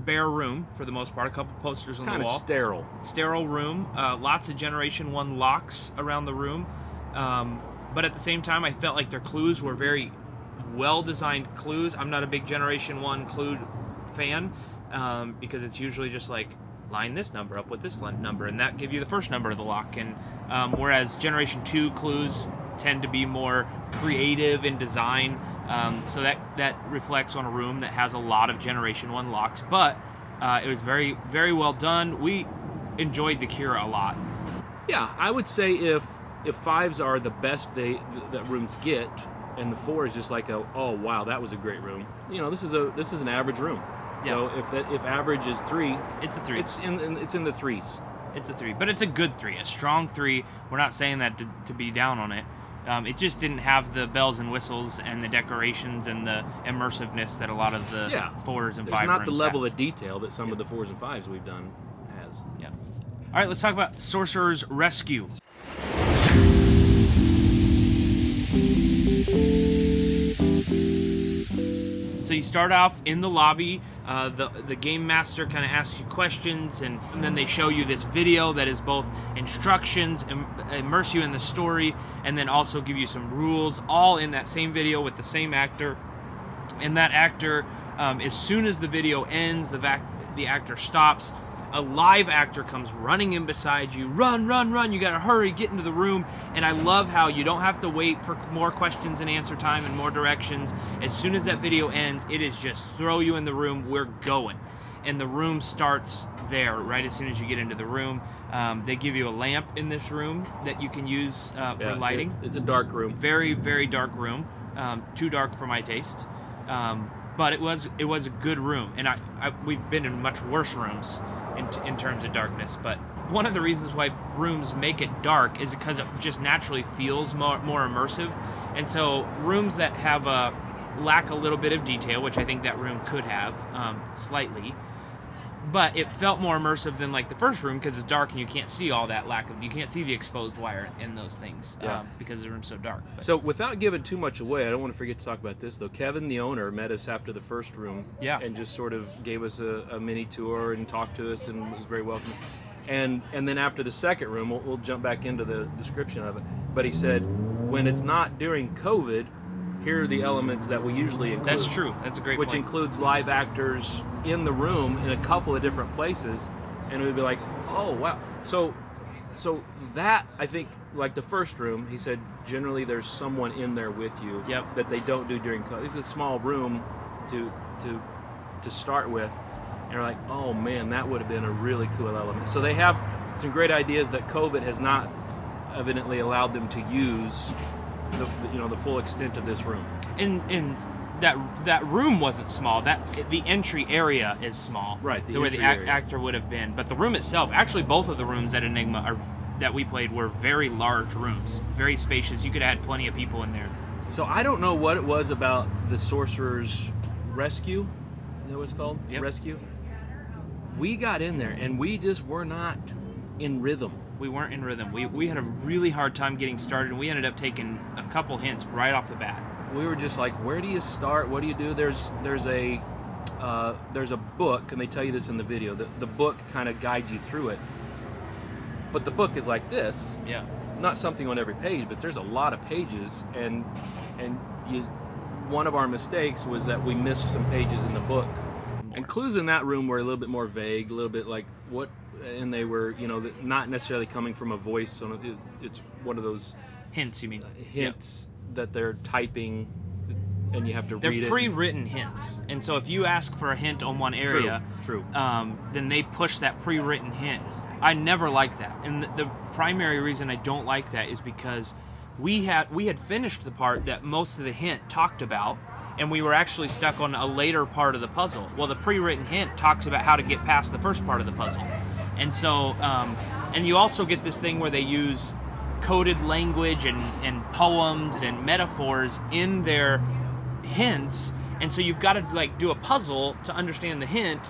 bare room for the most part. A couple posters on Kind the of wall. sterile. Sterile room. Lots of Generation 1 locks around the room. But at the same time, I felt like their clues were very well-designed clues. I'm not a big Generation 1 clue fan because it's usually just like, line this number up with this number, and that give you the first number of the lock. And whereas Generation 2 clues tend to be more creative in design, so that reflects on a room that has a lot of Generation 1 locks. But it was very, very well done. We enjoyed The Cure a lot. Yeah, I would say if if 5s are the best that rooms get, and the 4 is just like oh wow, that was a great room. This is an average room. Yeah. So if average is 3, it's a 3. It's in the 3s. It's a 3, but it's a good 3, a strong 3. We're not saying that to be down on it. It just didn't have the bells and whistles and the decorations and the immersiveness that a lot of the 4s and 5s There's not the level have. of detail that some of the 4s and 5s we've done has. Yeah. All right, let's talk about Sorcerer's Rescue. So you start off in the lobby. The game master kind of asks you questions, and then they show you this video that is both instructions, immerse you in the story, and then also give you some rules, all in that same video with the same actor. And that actor, as soon as the video ends, the actor stops. A live actor comes running in beside you. Run, run, run. You gotta hurry, get into the room. And I love how you don't have to wait for more questions and answer time and more directions. As soon as that video ends, it is just throw you in the room. We're going. And the room starts there right as soon as you get into the room. They give you a lamp in this room that you can use for lighting. It's a dark room. Very, very dark room. Too dark for my taste. But it was a good room. And we've been in much worse rooms in terms of darkness, but one of the reasons why rooms make it dark is because it just naturally feels more immersive. And so rooms that have lack a little bit of detail, which I think that room could have slightly, but it felt more immersive than like the first room because it's dark and you can't see all that you can't see the exposed wire in those things because the room's so dark. But. So without giving too much away, I don't want to forget to talk about this though. Kevin, the owner, met us after the first room and just sort of gave us a mini tour and talked to us and was very welcoming. And then after the second room, we'll jump back into the description of it, but he said when it's not during COVID, here are the elements that we usually include. That's true. That's a great point. Which includes live actors in the room in a couple of different places, and we'd be like, oh wow. So that, I think, like the first room, he said generally there's someone in there with you that they don't do during COVID. It's a small room to start with, and we're like, oh man, that would have been a really cool element. So they have some great ideas that COVID has not evidently allowed them to use the full extent of this room. And that room wasn't small. The entry area is small. Right, where the actor would have been. But the room itself, actually both of the rooms at Enigma that we played were very large rooms, very spacious. You could have had plenty of people in there. So I don't know what it was about the Sorcerer's Rescue. Is that what it's called? Yep. Rescue. We got in there and we just were not in rhythm. We weren't in rhythm. We had a really hard time getting started, and we ended up taking a couple hints right off the bat. We were just like, where do you start? What do you do? There's a book, and they tell you this in the video. The book kind of guides you through it. But the book is like this. Yeah. Not something on every page, but there's a lot of pages, and one of our mistakes was that we missed some pages in the book. And clues in that room were a little bit more vague, a little bit like what. And they were, not necessarily coming from a voice. So it's one of those hints. You mean hints that they're typing, and you have to read it. They're pre-written hints, and so if you ask for a hint on one area, true. Then they push that pre-written hint. I never like that, and the primary reason I don't like that is because we had finished the part that most of the hint talked about, and we were actually stuck on a later part of the puzzle. Well, the pre-written hint talks about how to get past the first part of the puzzle. And so, and you also get this thing where they use coded language and poems and metaphors in their hints, and so you've got to do a puzzle to understand the hint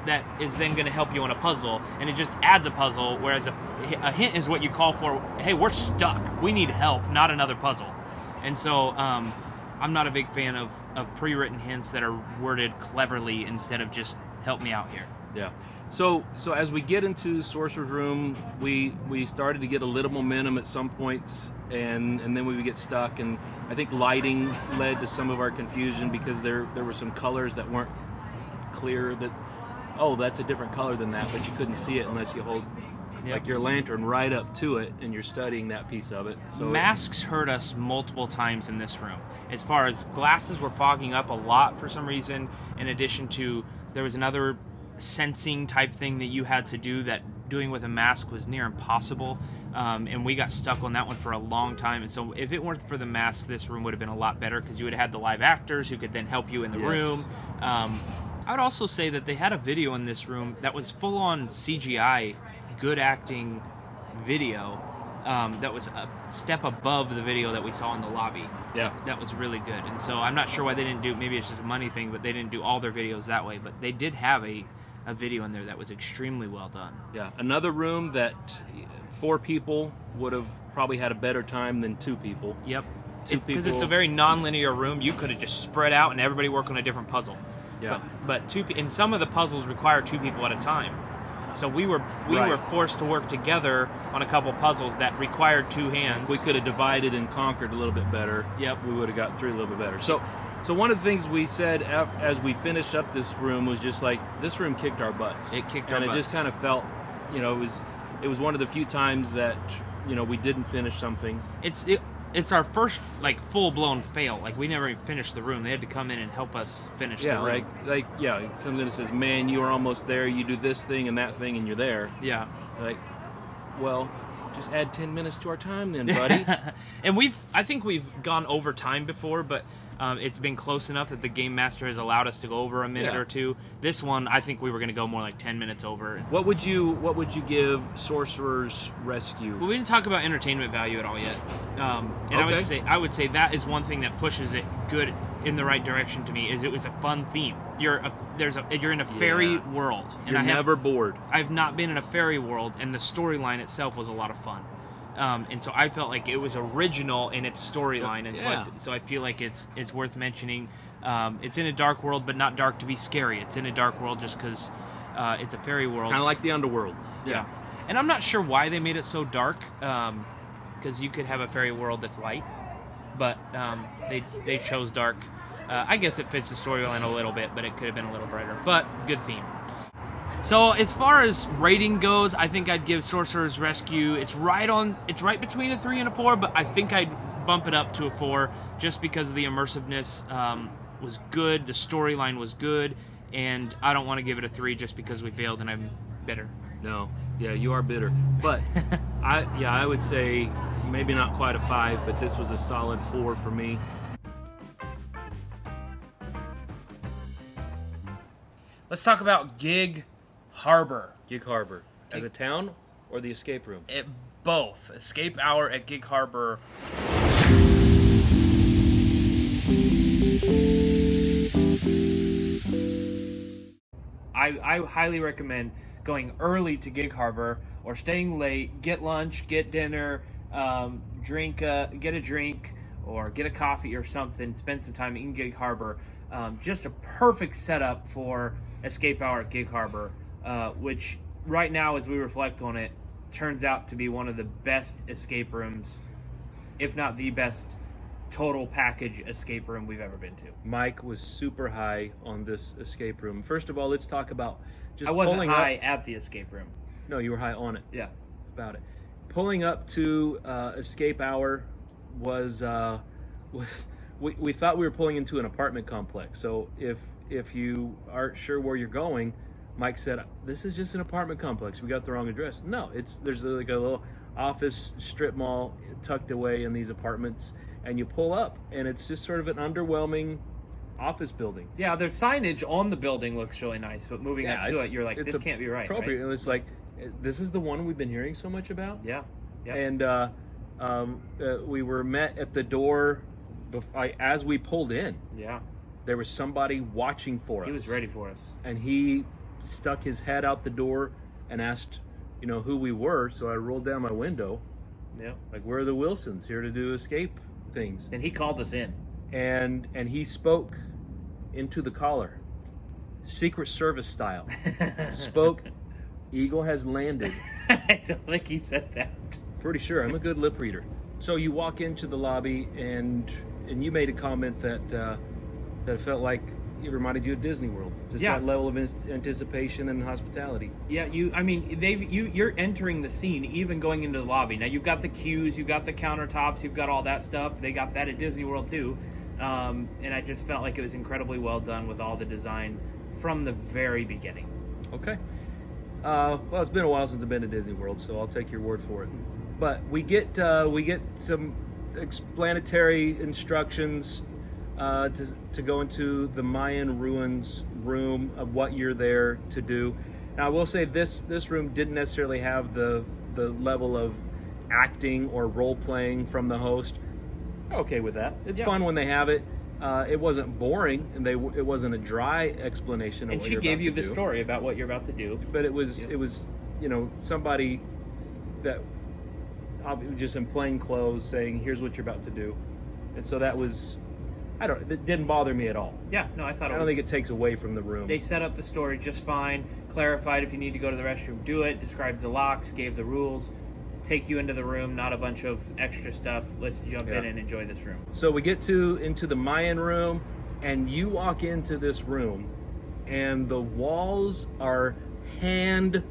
that is then going to help you on a puzzle, and it just adds a puzzle, whereas a hint is what you call for, hey, we're stuck, we need help, not another puzzle. And so I'm not a big fan of pre-written hints that are worded cleverly instead of just help me out here. Yeah. So as we get into Sorcerer's Room, we started to get a little momentum at some points, and then we would get stuck, and I think lighting led to some of our confusion because there were some colors that weren't clear, that, oh, that's a different color than that, but you couldn't see it unless you hold like your lantern right up to it and you're studying that piece of it. So masks hurt us multiple times in this room. As far as glasses were fogging up a lot for some reason, in addition to there was another sensing type thing that you had to do that doing with a mask was near impossible, and we got stuck on that one for a long time. And so if it weren't for the mask, this room would have been a lot better, because you would have had the live actors who could then help you in the room. I would also say that they had a video in this room that was full-on CGI, good acting video, that was a step above the video that we saw in the lobby. Yeah. That was really good. And so I'm not sure why they didn't do, maybe it's just a money thing, but they didn't do all their videos that way. But they did have a video in there that was extremely well done. Yeah, another room that 4 people would have probably had a better time than 2 people. Yep. Because it's a very non-linear room. You could have just spread out and everybody work on a different puzzle. Yeah. But and some of the puzzles require 2 people at a time. So we were forced to work together on a couple puzzles that required 2 hands. If we could have divided and conquered a little bit better, we would have got through a little bit better. So one of the things we said as we finished up this room was just like, this room kicked our butts. It kicked our butts. And it just kind of felt, it was one of the few times that, we didn't finish something. It's our first like full-blown fail. Like, we never even finished the room. They had to come in and help us finish the room. It comes in and says, man, you are almost there. You do this thing and that thing and you're there. Yeah. Like, well, just add 10 minutes to our time then, buddy. And I think we've gone over time before, but it's been close enough that the game master has allowed us to go over a minute or 2. This one, I think we were going to go more like 10 minutes over. What would you give Sorcerer's Rescue? Well, we didn't talk about entertainment value at all yet. And I would say that is one thing that pushes it good in the right direction to me. Is it was a fun theme. You're in a fairy world, and you're never bored. I've not been in a fairy world, and the storyline itself was a lot of fun. And so I felt like it was original in its storyline, and so I feel like it's worth mentioning. It's in a dark world, but not dark to be scary. It's in a dark world just because it's a fairy world. Kind of like the underworld. Yeah. And I'm not sure why they made it so dark, because you could have a fairy world that's light, but they chose dark. I guess it fits the storyline a little bit, but it could have been a little brighter. But good theme. So as far as rating goes, I think I'd give Sorcerer's Rescue. It's right between a 3 and a 4, but I think I'd bump it up to a 4 just because of the immersiveness was good, the storyline was good, and I don't want to give it a 3 just because we failed and I'm bitter. No, yeah, you are bitter, but I would say maybe not quite a 5, but this was a solid 4 for me. Let's talk about Gig Harbor. Gig Harbor. As a town or the escape room? Both. Escape hour at Gig Harbor. I highly recommend going early to Gig Harbor or staying late, get lunch, get dinner, get a drink or get a coffee or something, spend some time in Gig Harbor. Just a perfect setup for Escape Hour at Gig Harbor, which right now, as we reflect on it, turns out to be one of the best escape rooms, if not the best total package escape room we've ever been to. Mike was super high on this escape room. First of all, let's talk about just I wasn't pulling high up. at the escape room. No, you were high on it. Yeah. About it. Pulling up to Escape Hour was we thought we were pulling into an apartment complex. So if you aren't sure where you're going, Mike said, this is just an apartment complex. We got the wrong address. No, there's like a little office strip mall tucked away in these apartments, and you pull up, and it's just sort of an underwhelming office building. Yeah, their signage on the building looks really nice, but moving up to it, you're like, this can't be right. Appropriate. Right? And it's like, this is the one we've been hearing so much about? Yeah. And we were met at the door as we pulled in. Yeah. There was somebody watching for us. He was ready for us. And he stuck his head out the door and asked, who we were. So I rolled down my window. Yeah. Like, we're the Wilsons, here to do escape things. And he called us in. And he spoke into the collar, Secret Service style. Spoke, Eagle has landed. I don't think he said that. Pretty sure. I'm a good lip reader. So you walk into the lobby, and you made a comment that felt like it reminded you of Disney World. Just that level of anticipation and hospitality. Yeah, you're entering the scene even going into the lobby. Now you've got the queues, you've got the countertops, you've got all that stuff. They got that at Disney World too. And I just felt like it was incredibly well done with all the design from the very beginning. Okay. Well, it's been a while since I've been to Disney World, so I'll take your word for it. But we get some explanatory instructions to go into the Mayan Ruins room of what you're there to do. Now, I will say this room didn't necessarily have the level of acting or role playing from the host. Okay with that. It's fun when they have it. It wasn't boring, and it wasn't a dry explanation of And what she you're gave about you to the do. story about what you're about to do. But it was somebody that just in plain clothes saying, "Here's what you're about to do," and so that was, it didn't bother me at all. Yeah, no, I thought I don't think it takes away from the room. They set up the story just fine, clarified if you need to go to the restroom, do it, described the locks, gave the rules, take you into the room, not a bunch of extra stuff. Let's jump in and enjoy this room. So we get into the Mayan room, and you walk into this room, and the walls are hand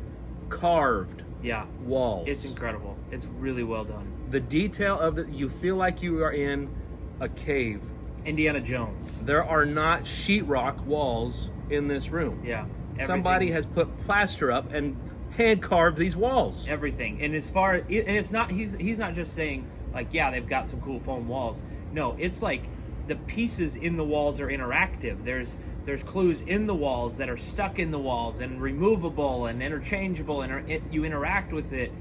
carved. Yeah, walls. it's incredible. It's really well done. The detail of it, you feel like you are in a cave. Indiana Jones. There are not sheetrock walls in this room. Yeah. Somebody has put plaster up and hand carved these walls. Everything. And it's not, he's not just saying like, yeah, they've got some cool foam walls. No, it's like the pieces in the walls are interactive. There's clues in the walls that are stuck in the walls and removable and interchangeable, and you interact with it.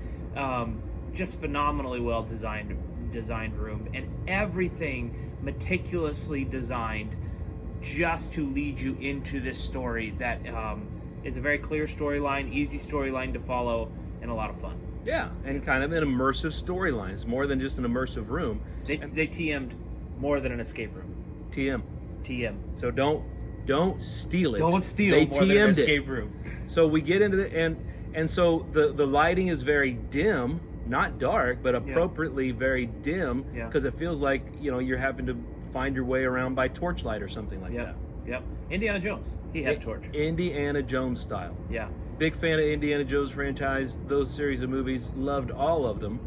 Just phenomenally well designed room, and everything meticulously designed just to lead you into this story that is a very clear storyline, easy storyline to follow, and a lot of fun. Yeah, and kind of an immersive storyline. It's more than just an immersive room. They TM'd more than an escape room. TM. So don't steal it. Don't steal They more than an TM'd it. escape room. So we get into and so the lighting is very dim, not dark, but appropriately very dim, because it feels like you're having to find your way around by torchlight or something like that. Yep. Indiana Jones. He had a torch. Indiana Jones style. Yeah. Big fan of Indiana Jones franchise. Those series of movies, loved all of them.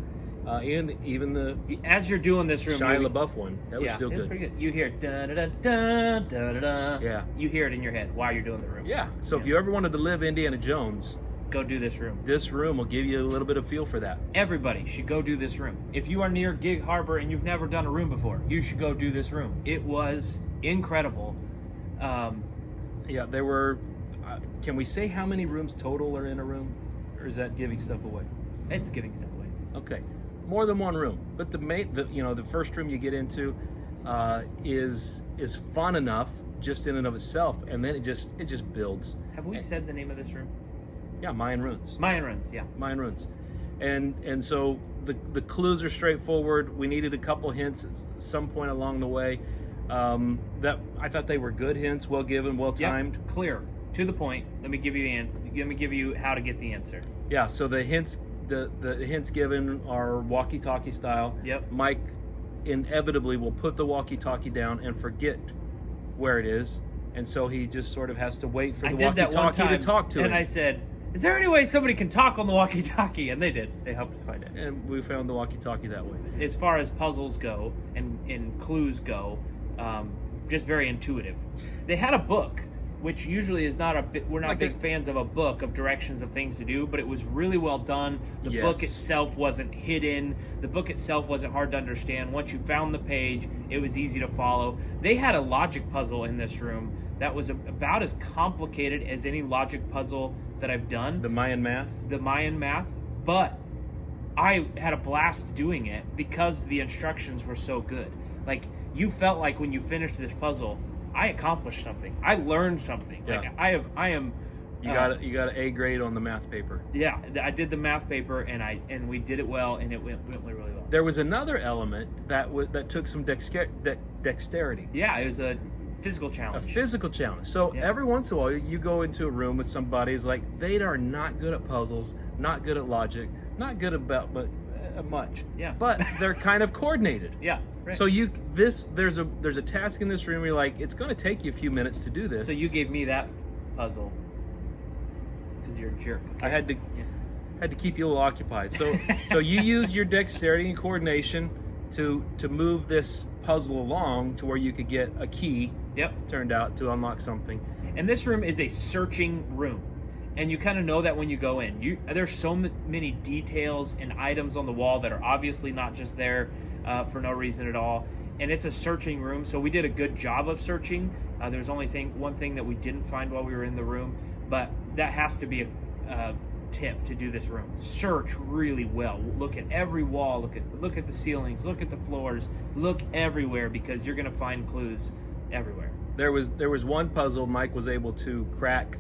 And even the as you're doing this room, Shia LaBeouf one, that was still it's good. pretty good. You hear da da da da da da da. Yeah. You hear it in your head while you're doing the room. Yeah. So if you ever wanted to live Indiana Jones, go do this room. This room will give you a little bit of feel for that. Everybody should go do this room. If you are near Gig Harbor and you've never done a room before, you should go do this room. It was incredible. There were. Can we say how many rooms total are in a room, or is that giving stuff away? It's giving stuff away. Okay, more than one room, but the first room you get into is fun enough just in and of itself, and then it just builds. Have we said the name of this room? Yeah, Mayan Ruins. Mayan Ruins, yeah. Mayan Ruins, and so the clues are straightforward. We needed a couple hints at some point along the way. That I thought they were good hints, well given, well timed, clear, to the point. Let me give you how to get the answer. Yeah. So the hints given are walkie-talkie style. Yep. Mike inevitably will put the walkie-talkie down and forget where it is, and so he just sort of has to wait for the walkie-talkie to talk to him. And I said, "Is there any way somebody can talk on the walkie-talkie?" And they did. They helped us find it. And we found the walkie-talkie that way. As far as puzzles go and clues go, just very intuitive. They had a book, which usually is not we're not big fans of a book of directions of things to do, but it was really well done. The book itself wasn't hidden. The book itself wasn't hard to understand. Once you found the page, it was easy to follow. They had a logic puzzle in this room that was about as complicated as any logic puzzle that I've done. The Mayan math, but I had a blast doing it because the instructions were so good. Like, you felt like when you finished this puzzle, I accomplished something. I learned something. Yeah. Like I am. You got an A grade on the math paper. Yeah, I did the math paper, and we did it well, and it went really well. There was another element that took some dexterity. Yeah, it was a physical challenge. A physical challenge. So every once in a while, you go into a room with somebody who's like, they are not good at puzzles, not good at logic, not good about much. Yeah. But they're kind of coordinated. Yeah. Right. So there's a task in this room where you're like, it's going to take you a few minutes to do this. So you gave me that puzzle because you're a jerk. Okay? I had to keep you a little occupied. So you use your dexterity and coordination to move this puzzle along to where you could get a key. Yep. Turned out to unlock something. And this room is a searching room. and you kind of know that when you go in. There's so many details and items on the wall that are obviously not just there for no reason at all. And it's a searching room, so we did a good job of searching. There's only one thing that we didn't find while we were in the room, but that has to be a tip to do this room. Search really well. Look at every wall. Look at the ceilings. Look at the floors. Look everywhere, because you're going to find clues everywhere. There was one puzzle Mike was able to crack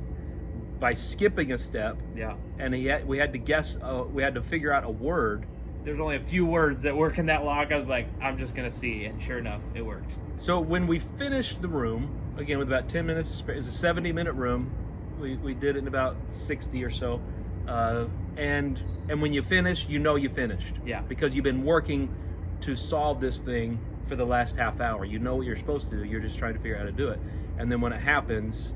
by skipping a step. Yeah. And we had to guess. We had to figure out a word. There's only a few words that work in that lock. I was like, I'm just gonna see, and sure enough, it worked. So when we finished the room, again with about 10 minutes to spare, it's a 70-minute room. We did it in about 60 or so. And when you finish, you know you finished. Yeah. Because you've been working to solve this thing for the last half hour. You know what you're supposed to do. You're just trying to figure out how to do it. And then when it happens,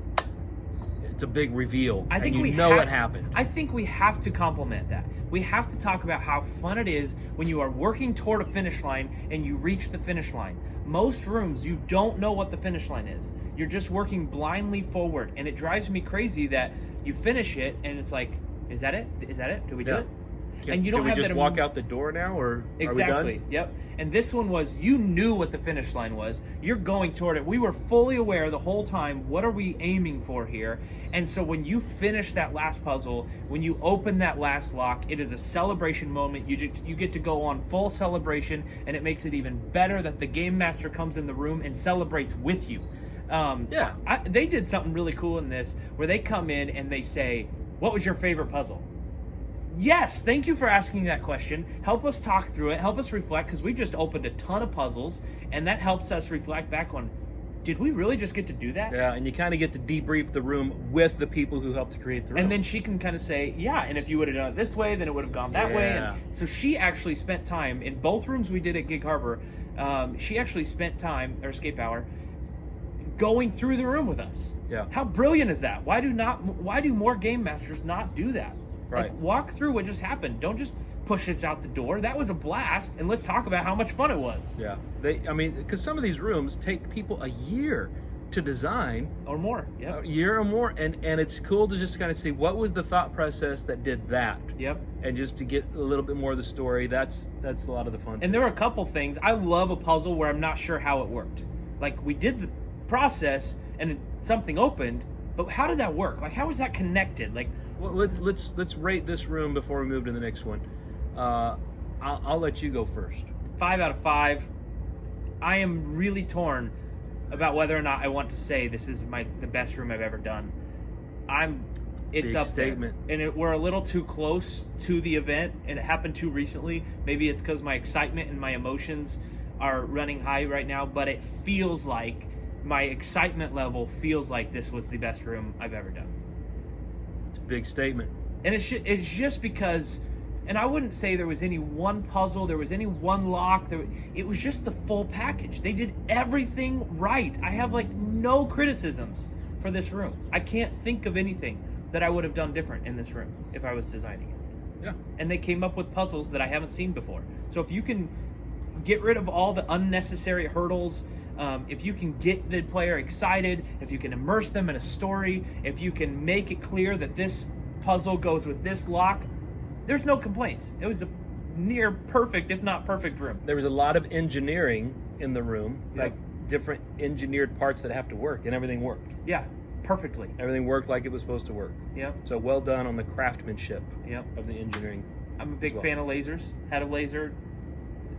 it's a big reveal. I think you know what happened. I think we have to compliment that. We have to talk about how fun it is when you are working toward a finish line and you reach the finish line. Most rooms, you don't know what the finish line is. You're just working blindly forward, and it drives me crazy that you finish it and it's like, is that it? Is that it? Did we do it? And you don't have we that just walk out the door now, or exactly. Are we done? Yep. And this one was, you knew what the finish line was. You're going toward it. We were fully aware the whole time, what are we aiming for here? And so when you finish that last puzzle, when you open that last lock, it is a celebration moment. You get to go on full celebration, and it makes it even better that the game master comes in the room and celebrates with you. They did something really cool in this, where they come in and they say, what was your favorite puzzle? Yes, thank you for asking that question. Help us talk through it. Help us reflect, because we just opened a ton of puzzles, and that helps us reflect back on, did we really just get to do that? Yeah, and you kind of get to debrief the room with the people who helped to create the room. And then she can kind of say, yeah, and if you would have done it this way, then it would have gone that way. And so she actually spent time, in both rooms we did at Gig Harbor, she actually spent time, or Escape Hour, going through the room with us. Yeah. How brilliant is that? Why do more game masters not do that? Right. Like, walk through what just happened. Don't just push it out the door. That was a blast, and let's talk about how much fun it was. Yeah. Because some of these rooms take people a year to design. Or more. Yeah. A year or more, and it's cool to just kind of see what was the thought process that did that. Yep. And just to get a little bit more of the story, that's a lot of the fun. And there were a couple things. I love a puzzle where I'm not sure how it worked. Like, we did the process, and something opened, but how did that work? Like, how was that connected? Like, well, let's rate this room before we move to the next one. I'll let you go first. 5 out of 5. I am really torn about whether or not I want to say this is the best room I've ever done. It's Big up statement. there, and we're a little too close to the event, and it happened too recently. Maybe it's because my excitement and my emotions are running high right now, but it feels like my excitement level feels like this was the best room I've ever done. It's a big statement. And it's just because, and I wouldn't say there was any one puzzle, there was any one lock, it was just the full package. They did everything right. I have like no criticisms for this room. I can't think of anything that I would have done different in this room if I was designing it. Yeah. And they came up with puzzles that I haven't seen before. So if you can get rid of all the unnecessary hurdles, if you can get the player excited, if you can immerse them in a story, if you can make it clear that this puzzle goes with this lock, there's no complaints. It was a near perfect, if not perfect, room. There was a lot of engineering in the room, Yeah. like different engineered parts that have to work, and everything worked. Yeah, perfectly. Everything worked like it was supposed to work. Yep, So well done on the craftsmanship yep. of the engineering. I'm a big Well. fan of lasers. Had a laser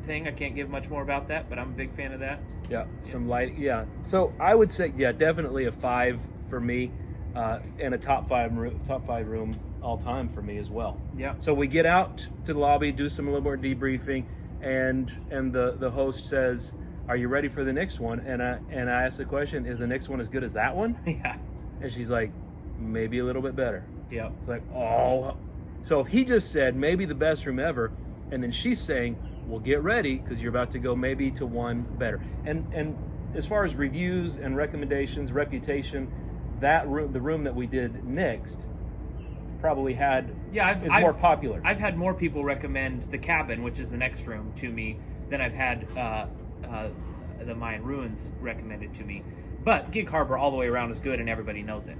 thing. I can't give much more about that, but I'm a big fan of that. Yeah, some light. Yeah, so I would say, yeah, definitely a 5 for me, and a top five room all time for me as well. Yeah. So we get out to the lobby, do some a little more debriefing, and the host says, "Are you ready for the next one?" And I asked the question, "Is the next one as good as that one?" Yeah. And she's like, "Maybe a little bit better." Yeah. It's like, oh. So if he just said maybe the best room ever, and then she's saying, well, get ready because you're about to go maybe to one better. And as far as reviews and recommendations, reputation, that room, the room that we did next, probably is more popular. I've had more people recommend the cabin, which is the next room, to me than I've had the Mayan Ruins recommended to me. But Gig Harbor all the way around is good, and everybody knows it.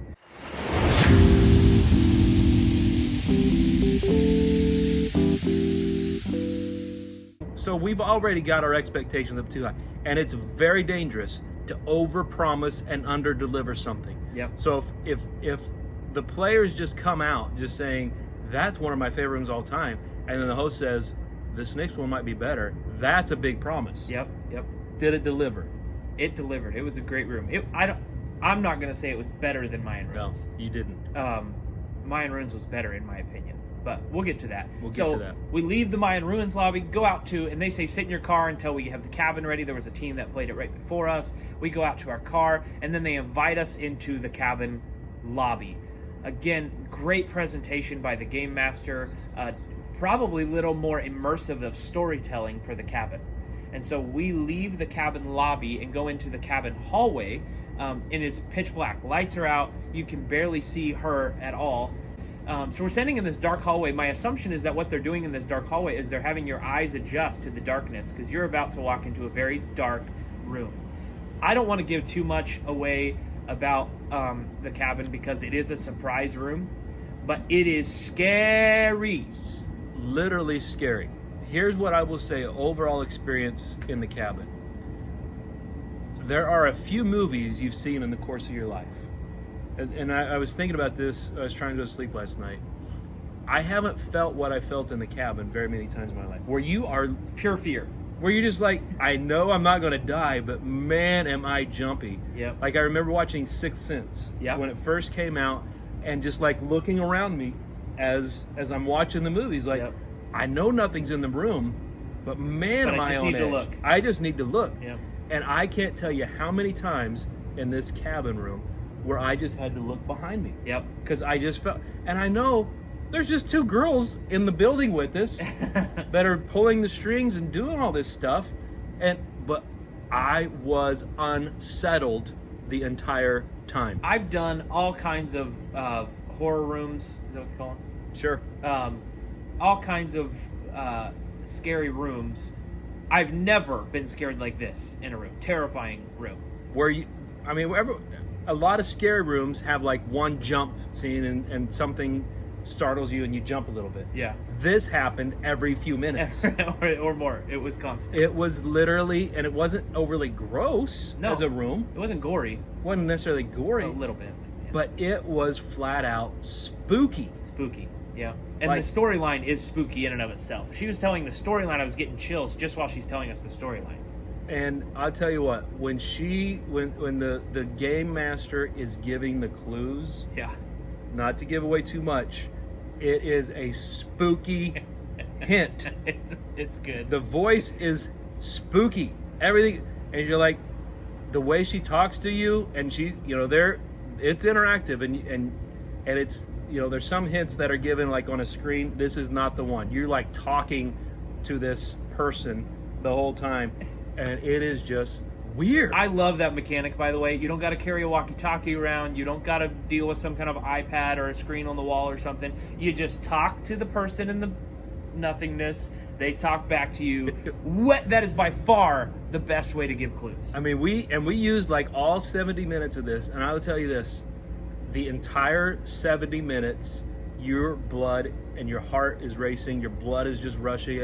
So we've already got our expectations up too high, and it's very dangerous to overpromise and underdeliver something. Yep. So if the players just come out just saying that's one of my favorite rooms all time, and then the host says this next one might be better, that's a big promise. Yep. Did it deliver? It delivered. It was a great room. I'm not gonna say it was better than Mayan Ruins. No, you didn't. Mayan Ruins was better in my opinion, but we'll get to that. So we leave the Mayan Ruins lobby, go out to, and they say sit in your car until we have the cabin ready. There was a team that played it right before us. We go out to our car, and then they invite us into the cabin lobby. Again, great presentation by the game master. Probably a little more immersive of storytelling for the cabin. And so we leave the cabin lobby and go into the cabin hallway, and it's pitch black. Lights are out. You can barely see her at all. So we're standing in this dark hallway. My assumption is that what they're doing in this dark hallway is they're having your eyes adjust to the darkness, because you're about to walk into a very dark room. I don't want to give too much away about the cabin because it is a surprise room, but it is scary. Literally scary. Here's what I will say, overall experience in the cabin. There are a few movies you've seen in the course of your life. And I was thinking about this, I was trying to go to sleep last night. I haven't felt what I felt in the cabin very many times in my life. Where you are Pure fear. where you're just like, I know I'm not going to die, but man, am I jumpy. Yep. Like I remember watching Sixth Sense when it first came out, and just like looking around me as I'm watching the movies, like I know nothing's in the room, but man, am I on edge. I just need to look. Yep. And I can't tell you how many times in this cabin room where I just had to look behind me. Yep. Because I just felt, and I know there's just two girls in the building with us that are pulling the strings and doing all this stuff, but I was unsettled the entire time. I've done all kinds of horror rooms. Is that what they call them? Sure. All kinds of scary rooms. I've never been scared like this in a room. Terrifying room. A lot of scary rooms have like one jump scene and something startles you and you jump a little bit. Yeah. This happened every few minutes. or more. It was constant. It was literally, and it wasn't overly gross as a room. It wasn't gory. It wasn't necessarily gory. A little bit. Yeah. But it was flat out spooky. Spooky. Yeah. And like, the storyline is spooky in and of itself. She was telling the storyline, I was getting chills just while she's telling us the storyline. And I'll tell you what, when the game master is giving the clues, not to give away too much, it is a spooky hint. It's good. The voice is spooky. Everything, and you're like, the way she talks to you, and she, it's interactive, and it's, there's some hints that are given like on a screen. This is not the one. You're like talking to this person the whole time. And it is just weird. I love that mechanic, by the way. You don't got to carry a walkie-talkie around. You don't got to deal with some kind of iPad or a screen on the wall or something. You just talk to the person in the nothingness. They talk back to you. That is by far the best way to give clues. I mean, we used like all 70 minutes of this, and I will tell you this. The entire 70 minutes, your blood and your heart is racing. Your blood is just rushing.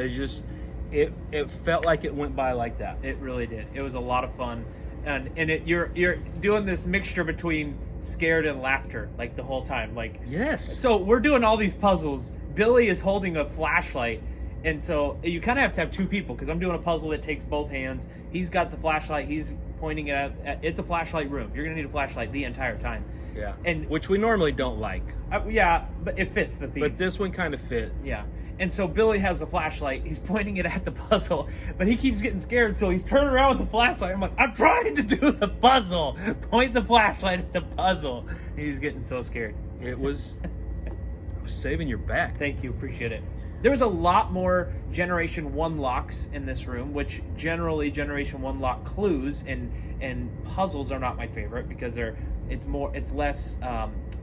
It felt like it went by like that. It really did. It was a lot of fun, and you're doing this mixture between scared and laughter like the whole time. Like yes. So we're doing all these puzzles. Billy is holding a flashlight, and so you kind of have to have two people because I'm doing a puzzle that takes both hands. He's got the flashlight. He's pointing it at. It's a flashlight room. You're gonna need a flashlight the entire time. Yeah. And which we normally don't like. Yeah, but it fits the theme. But this one kind of fit. Yeah. And so Billy has the flashlight. He's pointing it at the puzzle, but he keeps getting scared, so he's turning around with the flashlight. I'm like, I'm trying to do the puzzle. Point the flashlight at the puzzle. He's getting so scared. It was saving your back. Thank you. Appreciate it. There was a lot more Generation 1 locks in this room, which generally Generation 1 lock clues and puzzles are not my favorite because it's less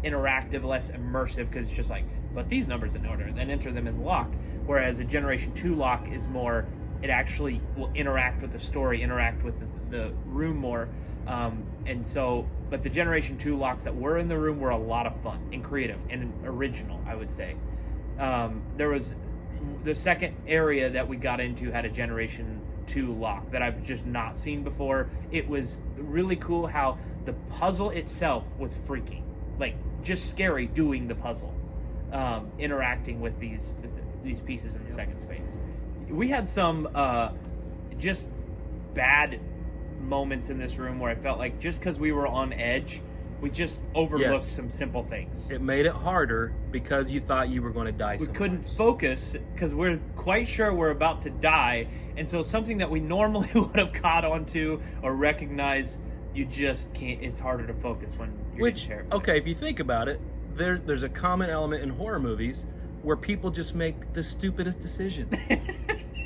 interactive, less immersive, because it's just like, put these numbers in order and then enter them in the lock. Whereas a Generation 2 lock is more, it actually will interact with the story, interact with the room more. But the Generation 2 locks that were in the room were a lot of fun and creative and original, I would say. There was the second area that we got into had a Generation 2 lock that I've just not seen before. It was really cool how the puzzle itself was freaky, like just scary doing the puzzle, interacting with these pieces in the second space. We had some just bad moments in this room where I felt like just because we were on edge, we just overlooked some simple things. It made it harder because you thought you were going to die. We couldn't focus because we're quite sure we're about to die, and so something that we normally would have caught onto or recognized, you just can't. It's harder to focus when you're getting terrified. Okay, if you think about it, there's a common element in horror movies where people just make the stupidest decision.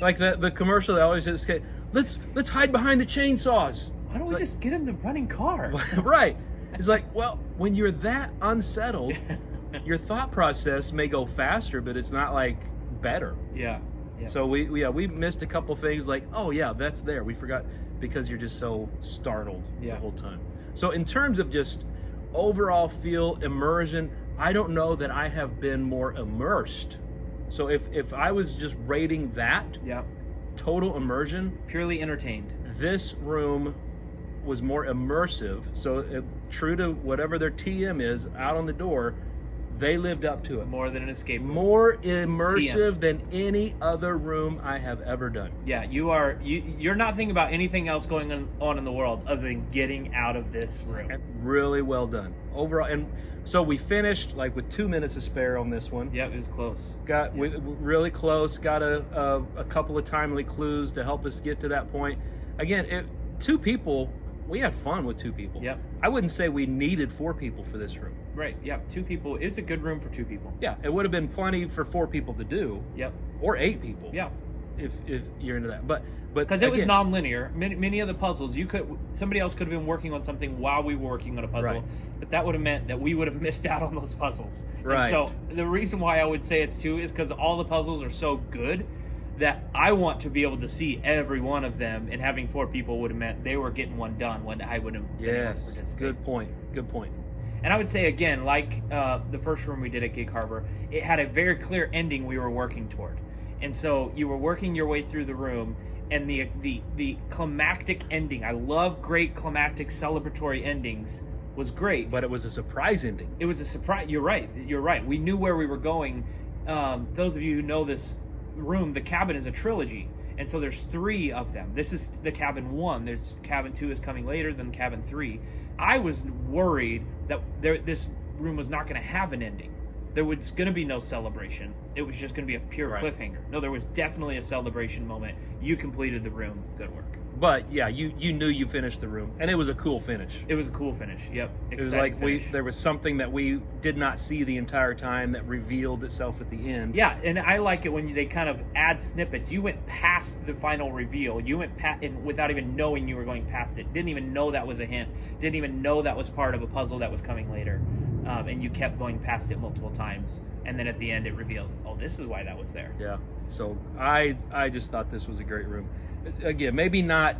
Like the commercial that always just say, let's hide behind the chainsaws. Why don't we just get in the running car? Right. It's like, well, when you're that unsettled, your thought process may go faster, but it's not like better. Yeah. So we missed a couple things like, oh yeah, that's there. We forgot because you're just so startled the whole time. So in terms of just overall feel, immersion, I don't know that I have been more immersed. So if I was just rating that total immersion, purely entertained, this room was more immersive. So true to whatever their TM is out on the door, they lived up to it. More than an escape room. More immersive than any other room I have ever done. Yeah, you're not thinking about anything else going on in the world other than getting out of this room. Really well done overall. And so we finished like with 2 minutes to spare on this one. Yeah, it was close. We really close. Got a couple of timely clues to help us get to that point. Again, 2 people. We had fun with 2 people. Yep. I wouldn't say we needed 4 people for this room. Right. Yeah. 2 people. It's a good room for 2 people. Yeah. It would have been plenty for 4 people to do. Yep. Or 8 people. Yeah. If you're into that, but because it was non-linear. Many of the puzzles, somebody else could have been working on something while we were working on a puzzle, but that would have meant that we would have missed out on those puzzles. Right. And so the reason why I would say it's 2 is because all the puzzles are so good that I want to be able to see every one of them, and having 4 people would have meant they were getting one done when I would have been able to participate. Good point. Good point. And I would say again, like the first room we did at Gig Harbor, it had a very clear ending we were working toward, and so you were working your way through the room, and the climactic ending. I love great climactic celebratory endings. Was great, but it was a surprise ending. It was a surprise. You're right. We knew where we were going. Those of you who know this room, the cabin is a trilogy, and so there's 3 of them. This is the cabin 1. There's cabin 2 is coming later than cabin 3. I was worried that this room was not going to have an ending. There was going to be no celebration. It was just going to be a pure cliffhanger. No, there was definitely a celebration moment. You completed the room. Good work. But yeah, you knew you finished the room, and it was a cool finish. It was a cool finish. Yep. It was like there was something that we did not see the entire time that revealed itself at the end. Yeah, and I like it when they kind of add snippets. You went past the final reveal. You went without even knowing you were going past it. Didn't even know that was a hint. Didn't even know that was part of a puzzle that was coming later. And you kept going past it multiple times, and then at the end it reveals, oh, this is why that was there. Yeah. So I just thought this was a great room. Again, maybe not,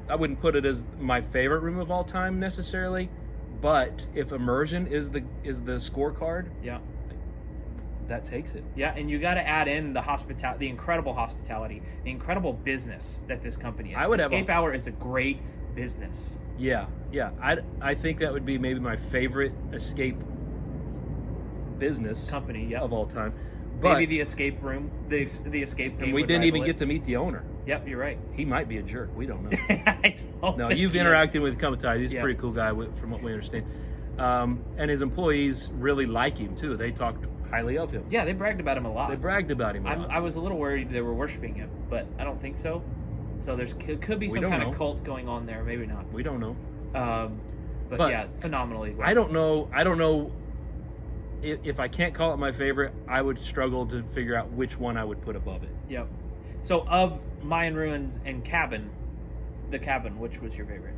I wouldn't put it as my favorite room of all time necessarily, but if immersion is the scorecard, that takes it. Yeah, and you got to add in the incredible hospitality, the incredible business that this company is. Escape Hour is a great business. Yeah. I think that would be maybe my favorite escape business company of all time. But maybe the escape room, the escape game. And we didn't even get to meet the owner. Yep, you're right. He might be a jerk. We don't know. I don't no, you've interacted with Kamatai. He's a pretty cool guy, from what we understand. And his employees really like him too. They talked highly of him. Yeah, they bragged about him a lot. I was a little worried they were worshiping him, but I don't think so. So could be some kind of cult going on there. Maybe not. We don't know. But yeah, phenomenally well. I don't know. If I can't call it my favorite, I would struggle to figure out which one I would put above it. Yep. So of Mayan Ruins and Cabin, the Cabin, which was your favorite?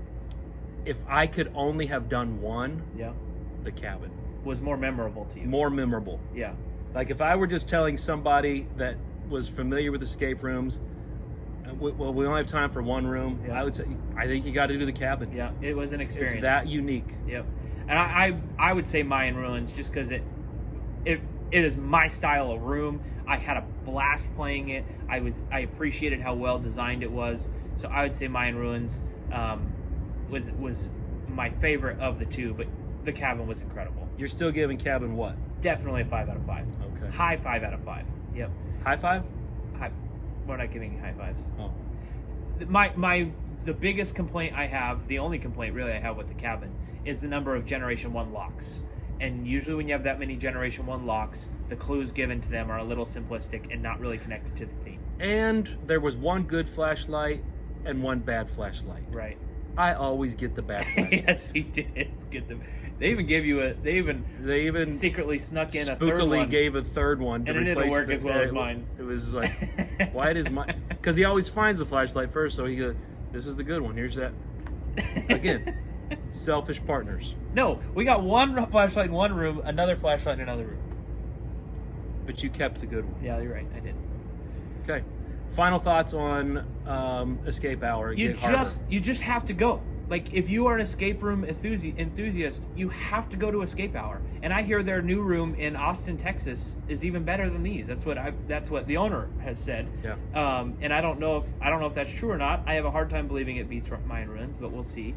If I could only have done one, the Cabin was more memorable to you. More memorable. Yeah. Like if I were just telling somebody that was familiar with escape rooms, well, we only have time for one room. I would say I think you got to do the Cabin. Yeah, it was an experience. It's that unique. Yep. And I would say Mayan Ruins just because it is my style of room. I had a blast playing it. I appreciated how well designed it was. So I would say Mayan Ruins was my favorite of the two, but the cabin was incredible. You're still giving cabin what? Definitely a 5 out of 5. Okay. High 5 out of 5. Yep. High five? High. We're not giving high fives. Oh. The biggest complaint I have, the only complaint really I have with the cabin, is the number of Generation 1 locks. And usually when you have that many Generation 1 locks, the clues given to them are a little simplistic and not really connected to the theme. And there was one good flashlight and one bad flashlight. Right. I always get the bad flashlight. Yes, he did get them. They even gave you they even secretly snuck in a third one. gave a third one to and it didn't replace work as well as mine. It was like, why does mine? Because he always finds the flashlight first, so he goes, "This is the good one. Here's that." Again, selfish partners. No, we got one flashlight in one room, another flashlight in another room. But you kept the good one. Yeah, you're right. I did. Okay. Final thoughts on Escape Hour. You just have to go. Like, if you are an escape room enthusiast, you have to go to Escape Hour. And I hear their new room in Austin, Texas, is even better than these. That's what the owner has said. Yeah. And I don't know if that's true or not. I have a hard time believing it beats Mayan Ruins, but we'll see.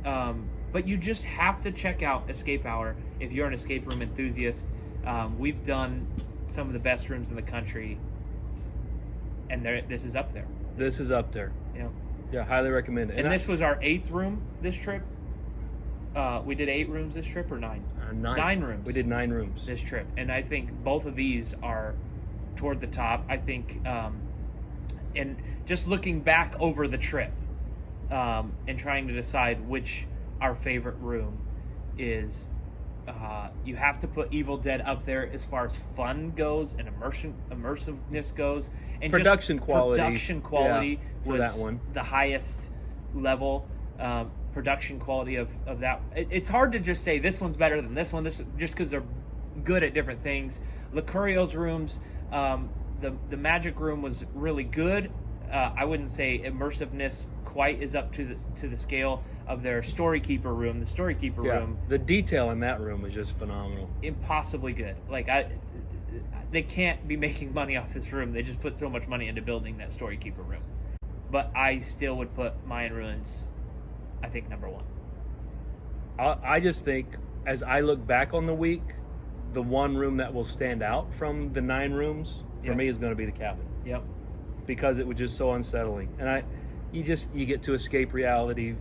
But you just have to check out Escape Hour if you're an escape room enthusiast. We've done some of the best rooms in the country, and this is up there. This is up there. Yeah. Yeah, highly recommend it. And this was our 8th room this trip. We did 8 rooms this trip, or 9? 9 rooms. We did 9 rooms this trip, and I think both of these are toward the top. I think, and just looking back over the trip, and trying to decide which our favorite room is, you have to put Evil Dead up there as far as fun goes and immersiveness goes, and production quality. Production quality was that one. The highest level. Production quality of that. It's hard to just say this one's better than this one. Just because they're good at different things. Locurio's rooms, the Magic Room was really good. I wouldn't say immersiveness quite is up to the scale of their Storykeeper room. The Storykeeper room, the detail in that room was just phenomenal. Impossibly good. Like, they can't be making money off this room. They just put so much money into building that Storykeeper room. But I still would put Mayan Ruins, I think, number 1. I just think, as I look back on the week, the one room that will stand out from the 9 rooms for me is going to be the cabin. Yep. Because it was just so unsettling, and you get to escape reality,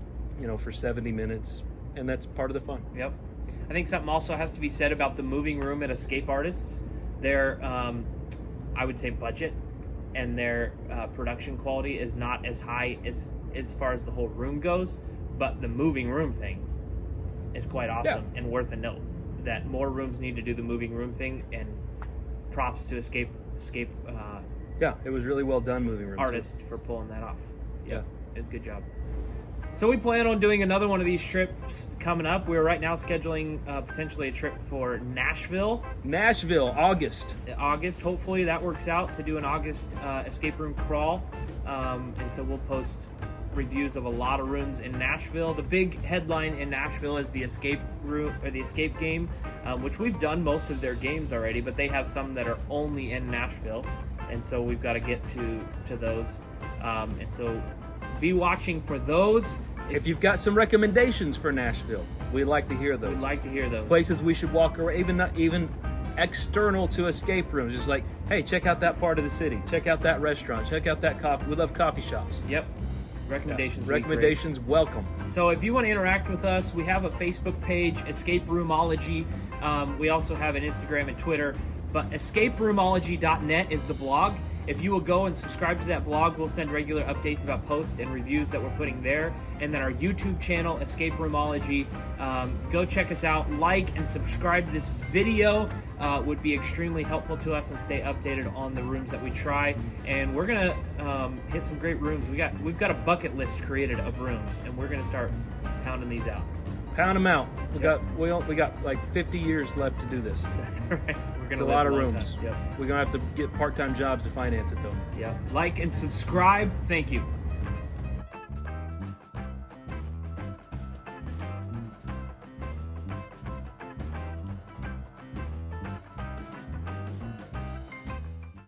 for 70 minutes, and that's part of the fun. Yep. I think something also has to be said about the moving room at Escape Artists. Their, I would say, budget and their production quality is not as high as far as the whole room goes, but the moving room thing is quite awesome and worth a note. That more rooms need to do the moving room thing, and props to Escape. Yeah, it was really well done, moving room. Artist for pulling that off. Yeah, it was a good job. So we plan on doing another one of these trips coming up. We're right now scheduling potentially a trip for Nashville. August. Hopefully that works out, to do an August escape room crawl. And so we'll post reviews of a lot of rooms in Nashville. The big headline in Nashville is the escape room, or the escape game, which we've done most of their games already, but they have some that are only in Nashville. And so we've got to get to those. And so be watching for those. If you've got some recommendations for Nashville, we'd like to hear those. Places we should walk around, even external to escape rooms. Just like, hey, check out that part of the city. Check out that restaurant. Check out that coffee. We love coffee shops. Yep. Recommendations. Yeah. Recommendations welcome. So if you want to interact with us, we have a Facebook page, Escape Roomology. We also have an Instagram and Twitter. But escaperoomology.net is the blog. If you will go and subscribe to that blog, we'll send regular updates about posts and reviews that we're putting there. And then our YouTube channel, Escape Roomology. Go check us out. Like and subscribe to this video. Would be extremely helpful to us, and stay updated on the rooms that we try. And we're gonna hit some great rooms. We've got a bucket list created of rooms, and we're gonna start pounding these out. Pound them out. We got like 50 years left to do this. That's right. It's a lot of rooms. Yep. We're gonna have to get part-time jobs to finance it, though. Yep. Like and subscribe. Thank you.